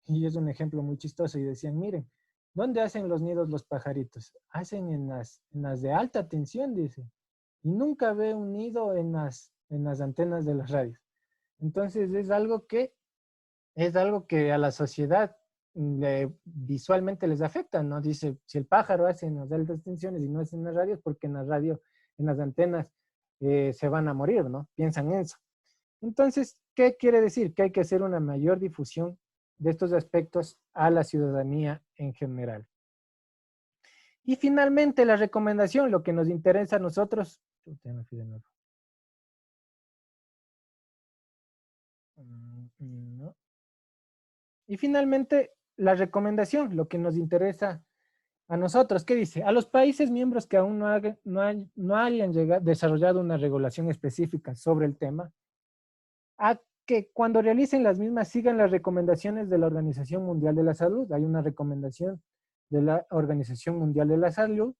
y es un ejemplo muy chistoso, y decían, miren, ¿dónde hacen los nidos los pajaritos? Hacen en las de alta tensión, dice, y nunca ve un nido en las antenas de las radios. Entonces es algo que a la sociedad visualmente les afecta, ¿no? Dice, si el pájaro hace en las altas tensiones y no hace en las radios, porque en las antenas se van a morir, ¿no? Piensan en eso. Entonces, ¿qué quiere decir? Que hay que hacer una mayor difusión de estos aspectos a la ciudadanía en general. Y finalmente, la recomendación, lo que nos interesa a nosotros. No. Y finalmente, la recomendación, lo que nos interesa a nosotros. ¿Qué dice? A los países miembros que aún no hayan desarrollado una regulación específica sobre el tema, a que cuando realicen las mismas sigan las recomendaciones de la Organización Mundial de la Salud. Hay una recomendación de la Organización Mundial de la Salud,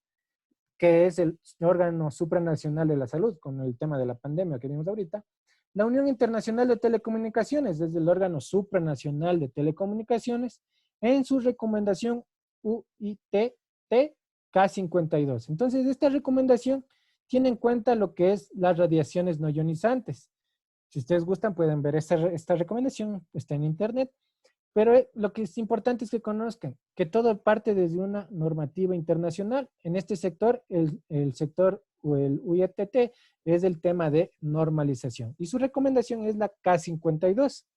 que es el órgano supranacional de la salud, con el tema de la pandemia que vimos ahorita. La Unión Internacional de Telecomunicaciones es el órgano supranacional de telecomunicaciones en su recomendación UIT K52. Entonces, esta recomendación tiene en cuenta lo que es las radiaciones no ionizantes. Si ustedes gustan, pueden ver esta recomendación, está en internet. Pero lo que es importante es que conozcan que todo parte desde una normativa internacional. En este sector, el sector o el UITT es el tema de normalización. Y su recomendación es la K52.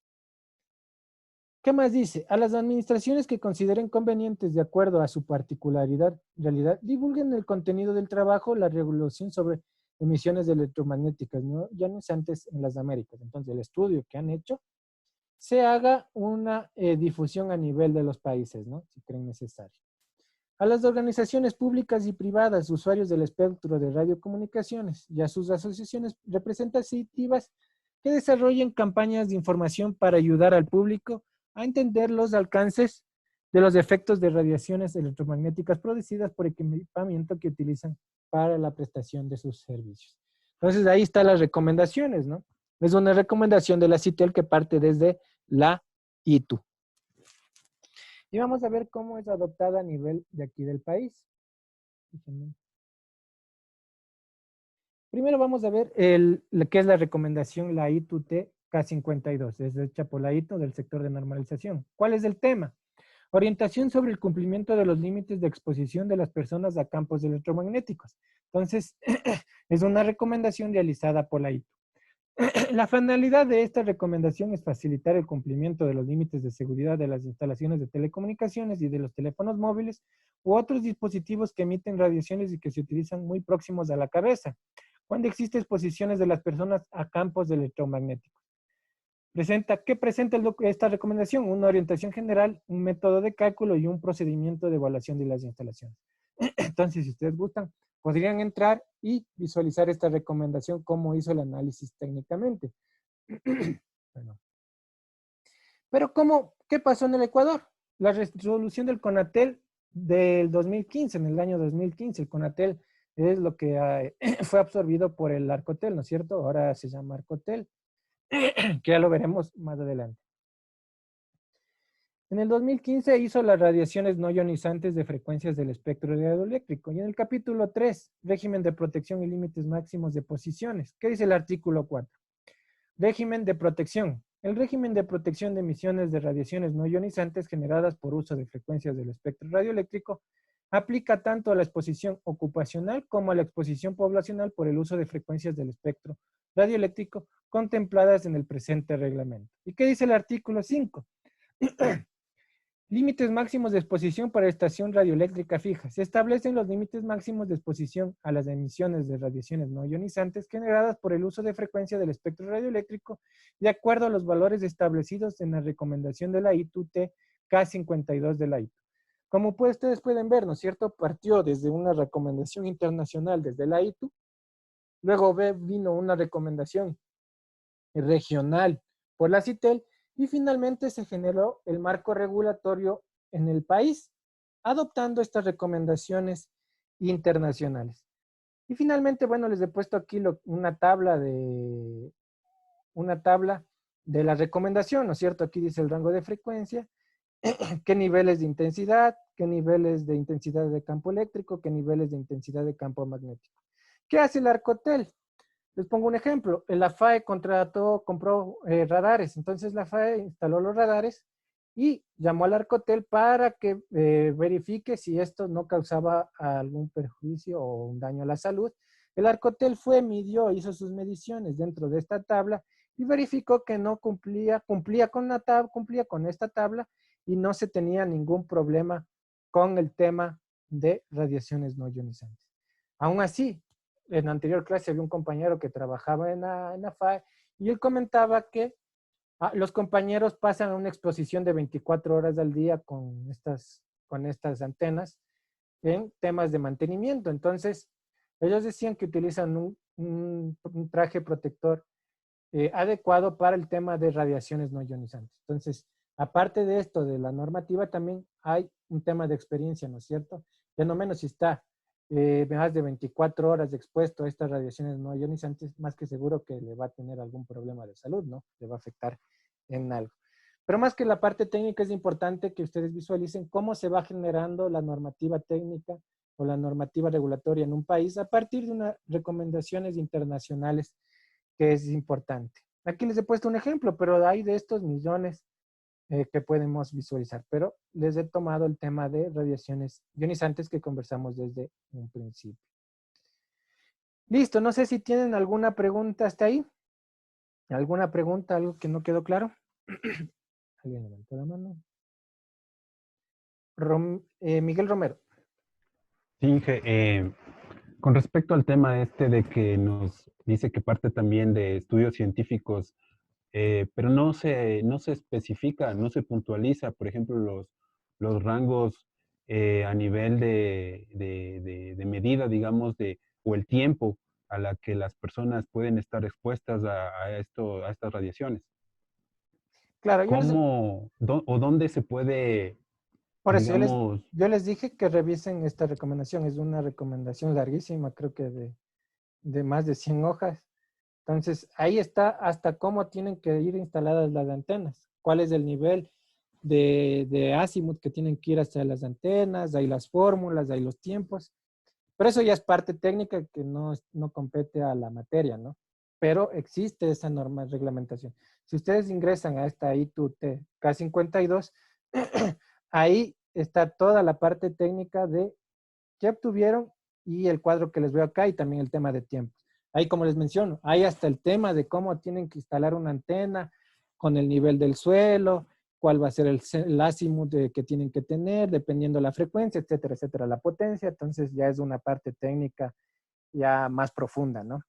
¿Qué más dice? A las administraciones que consideren convenientes de acuerdo a su particularidad, realidad, divulguen el contenido del trabajo, la regulación sobre emisiones electromagnéticas no ionizantes en las Américas. Entonces, el estudio que han hecho, se haga una difusión a nivel de los países, ¿no? Si creen necesario. A las organizaciones públicas y privadas, usuarios del espectro de radiocomunicaciones y a sus asociaciones representativas que desarrollen campañas de información para ayudar al público a entender los alcances de los efectos de radiaciones electromagnéticas producidas por equipamiento que utilizan para la prestación de sus servicios. Entonces, ahí están las recomendaciones, ¿no? Es una recomendación de la CITEL que parte desde la ITU. Y vamos a ver cómo es adoptada a nivel de aquí del país. Primero vamos a ver lo que es la recomendación, la ITU-T K52. Es hecha por la ITU del sector de normalización. ¿Cuál es el tema? Orientación sobre el cumplimiento de los límites de exposición de las personas a campos electromagnéticos. Entonces, es una recomendación realizada por la ITU. La finalidad de esta recomendación es facilitar el cumplimiento de los límites de seguridad de las instalaciones de telecomunicaciones y de los teléfonos móviles u otros dispositivos que emiten radiaciones y que se utilizan muy próximos a la cabeza, cuando existe exposiciones de las personas a campos electromagnéticos. ¿Qué presenta esta recomendación? Una orientación general, un método de cálculo y un procedimiento de evaluación de las instalaciones. Entonces, si ustedes gustan, podrían entrar y visualizar esta recomendación, cómo hizo el análisis técnicamente. Bueno. Pero ¿qué pasó en el Ecuador? La resolución del CONATEL del 2015, en el año 2015, el CONATEL es lo que fue absorbido por el Arcotel, ¿no es cierto? Ahora se llama Arcotel, que ya lo veremos más adelante. En el 2015 hizo las radiaciones no ionizantes de frecuencias del espectro radioeléctrico. Y en el capítulo 3, régimen de protección y límites máximos de posiciones. ¿Qué dice el artículo 4? Régimen de protección. El régimen de protección de emisiones de radiaciones no ionizantes generadas por uso de frecuencias del espectro radioeléctrico aplica tanto a la exposición ocupacional como a la exposición poblacional por el uso de frecuencias del espectro radioeléctrico contempladas en el presente reglamento. ¿Y qué dice el artículo 5? Límites máximos de exposición para estación radioeléctrica fija. Se establecen los límites máximos de exposición a las emisiones de radiaciones no ionizantes generadas por el uso de frecuencia del espectro radioeléctrico de acuerdo a los valores establecidos en la recomendación de la ITU-T K52 de la ITU. Como ustedes pueden ver, ¿no es cierto? Partió desde una recomendación internacional desde la ITU, luego vino una recomendación regional por la CITEL, y finalmente se generó el marco regulatorio en el país, adoptando estas recomendaciones internacionales. Y finalmente, bueno, les he puesto aquí una tabla de la recomendación, ¿no es cierto? Aquí dice el rango de frecuencia, qué niveles de intensidad de campo eléctrico, qué niveles de intensidad de campo magnético. ¿Qué hace el Arcotel? Les pongo un ejemplo. La FAE compró radares. Entonces la FAE instaló los radares y llamó al Arcotel para que verifique si esto no causaba algún perjuicio o un daño a la salud. El Arcotel midió, hizo sus mediciones dentro de esta tabla y verificó que no cumplía con esta tabla y no se tenía ningún problema con el tema de radiaciones no ionizantes. Aún así, en la anterior clase había un compañero que trabajaba en la FAE y él comentaba que los compañeros pasan una exposición de 24 horas al día con estas antenas en temas de mantenimiento. Entonces, ellos decían que utilizan un traje protector adecuado para el tema de radiaciones no ionizantes. Entonces, aparte de esto, de la normativa, también hay un tema de experiencia, ¿no es cierto? Ya no menos si está más de 24 horas expuesto a estas radiaciones no ionizantes, más que seguro que le va a tener algún problema de salud, ¿no? Le va a afectar en algo. Pero más que la parte técnica, es importante que ustedes visualicen cómo se va generando la normativa técnica o la normativa regulatoria en un país a partir de unas recomendaciones internacionales, que es importante. Aquí les he puesto un ejemplo, pero hay de estos millones que podemos visualizar, pero les he tomado el tema de radiaciones ionizantes que conversamos desde un principio. Listo, no sé si tienen alguna pregunta hasta ahí. ¿Alguna pregunta, algo que no quedó claro? ¿Alguien levantó la mano? Miguel Romero. Sí, Inge, con respecto al tema de que nos dice que parte también de estudios científicos, pero no se especifica, no se puntualiza, por ejemplo, los rangos a nivel de medida, digamos, o el tiempo a la que las personas pueden estar expuestas a estas radiaciones. Claro, o dónde se puede, por eso digamos, yo les dije que revisen esta recomendación. Es una recomendación larguísima, creo que de más de 100 hojas. Entonces, ahí está hasta cómo tienen que ir instaladas las antenas, cuál es el nivel de azimut que tienen que ir hasta las antenas, hay las fórmulas, hay los tiempos. Pero eso ya es parte técnica que no compete a la materia, ¿no? Pero existe esa norma de reglamentación. Si ustedes ingresan a esta ITU-T K52, ahí está toda la parte técnica de qué obtuvieron y el cuadro que les veo acá y también el tema de tiempos. Ahí, como les menciono, hay hasta el tema de cómo tienen que instalar una antena con el nivel del suelo, cuál va a ser el azimut que tienen que tener, dependiendo la frecuencia, etcétera, etcétera, la potencia. Entonces ya es una parte técnica ya más profunda, ¿no?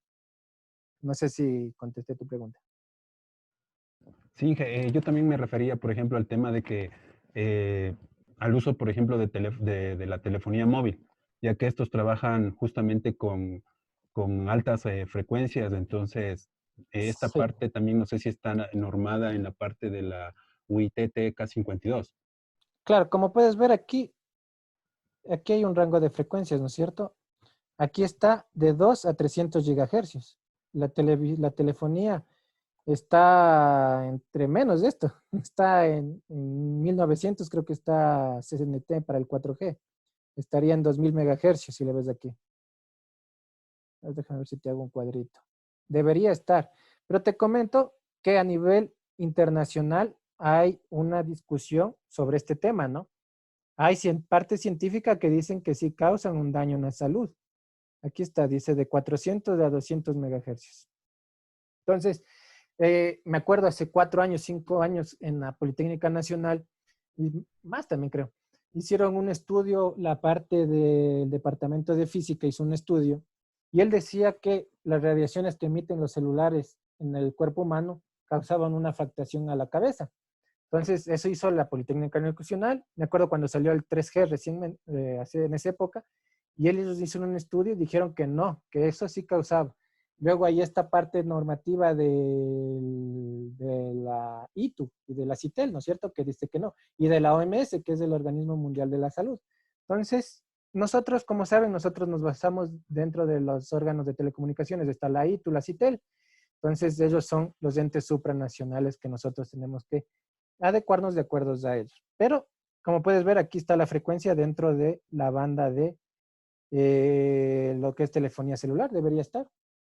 No sé si contesté tu pregunta. Sí, yo también me refería, por ejemplo, al tema de que, al uso, por ejemplo, de la telefonía móvil, ya que estos trabajan justamente con altas frecuencias. Entonces, esta parte también no sé si está normada en la parte de la UITT K52. Claro, como puedes ver aquí hay un rango de frecuencias, ¿no es cierto? Aquí está de 2 a 300 gigahercios. La telefonía está entre menos de esto. Está en 1900, creo que está CCNT para el 4G. Estaría en 2000 megahercios, si le ves aquí. Déjame ver si te hago un cuadrito. Debería estar. Pero te comento que a nivel internacional hay una discusión sobre este tema, ¿no? Hay parte científica que dicen que sí causan un daño en la salud. Aquí está, dice de 400 a 200 megahercios. Entonces, me acuerdo hace 4 años, 5 años en la Politécnica Nacional, y más también creo, hicieron un estudio, la parte del Departamento de Física hizo un estudio, y él decía que las radiaciones que emiten los celulares en el cuerpo humano causaban una afectación a la cabeza. Entonces, eso hizo la Politécnica Nacional. Me acuerdo cuando salió el 3G recién en esa época, y ellos hicieron un estudio y dijeron que no, que eso sí causaba. Luego hay esta parte normativa de la ITU y de la CITEL, ¿no es cierto?, que dice que no. Y de la OMS, que es el Organismo Mundial de la Salud. Entonces, nosotros, como saben, nosotros nos basamos dentro de los órganos de telecomunicaciones. Está la ITU, la CITEL. Entonces, ellos son los entes supranacionales que nosotros tenemos que adecuarnos de acuerdo a ellos. Pero, como puedes ver, aquí está la frecuencia dentro de la banda de lo que es telefonía celular. Debería estar.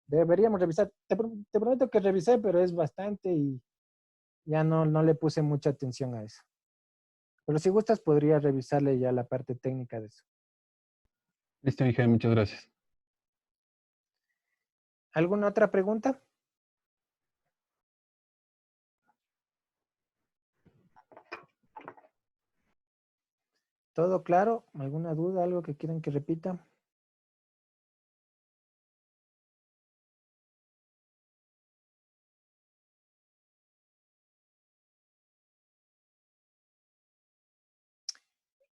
Deberíamos revisar. Te prometo que revisé, pero es bastante y ya no le puse mucha atención a eso. Pero si gustas, podría revisarle ya la parte técnica de eso. Listo, Inge, muchas gracias. ¿Alguna otra pregunta? ¿Todo claro? ¿Alguna duda? ¿Algo que quieran que repita?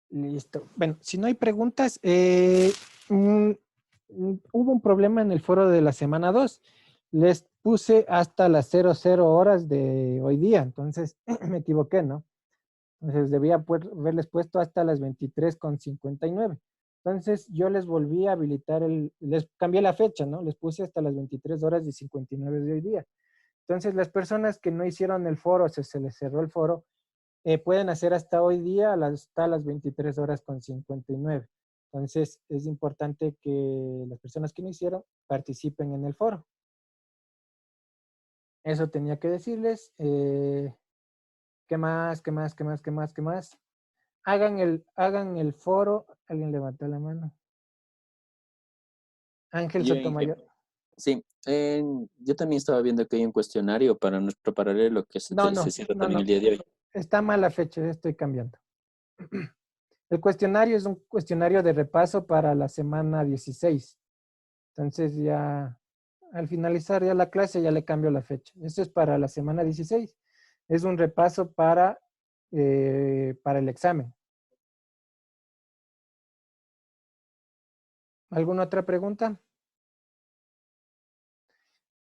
Listo. Bueno, si no hay preguntas, hubo un problema en el foro de la semana 2. Les puse hasta las 00 horas de hoy día, entonces me equivoqué, ¿no? Entonces debía haberles puesto hasta las 23:59. Entonces yo les volví a habilitar les cambié la fecha, ¿no? Les puse hasta las 23:59 de hoy día. Entonces las personas que no hicieron el foro, se les cerró el foro, pueden hacer hasta hoy día hasta las 23:59. Entonces es importante que las personas que no hicieron participen en el foro. Eso tenía que decirles. ¿Qué más? Hagan el foro. ¿Alguien levantó la mano? Ángel Sotomayor. Sí, yo también estaba viendo que hay un cuestionario para nuestro paralelo que se cierra también el día de hoy. Está mal la fecha, estoy cambiando. El cuestionario es un cuestionario de repaso para la semana 16. Entonces ya al finalizar ya la clase ya le cambio la fecha. Esto es para la semana 16. Es un repaso para el examen. ¿Alguna otra pregunta?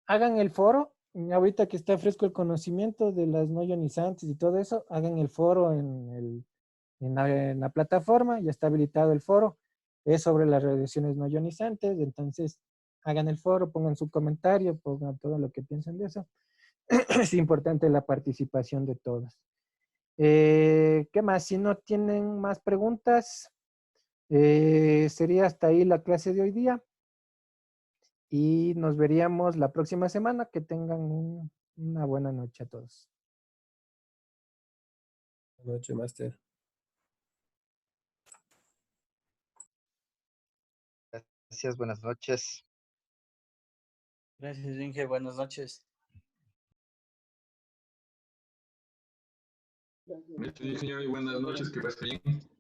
Hagan el foro. Ahorita que está fresco el conocimiento de las no ionizantes y todo eso, hagan el foro en la plataforma. Ya está habilitado el foro. Es sobre las radiaciones no ionizantes. Entonces, hagan el foro, pongan su comentario, pongan todo lo que piensan de eso. Es importante la participación de todos. ¿Qué más? Si no tienen más preguntas, sería hasta ahí la clase de hoy día. Y nos veríamos la próxima semana. Que tengan una buena noche a todos. Buenas noches, máster. Gracias, buenas noches. Gracias, Inge. Buenas noches. Ingeniero, y buenas noches, que esté bien.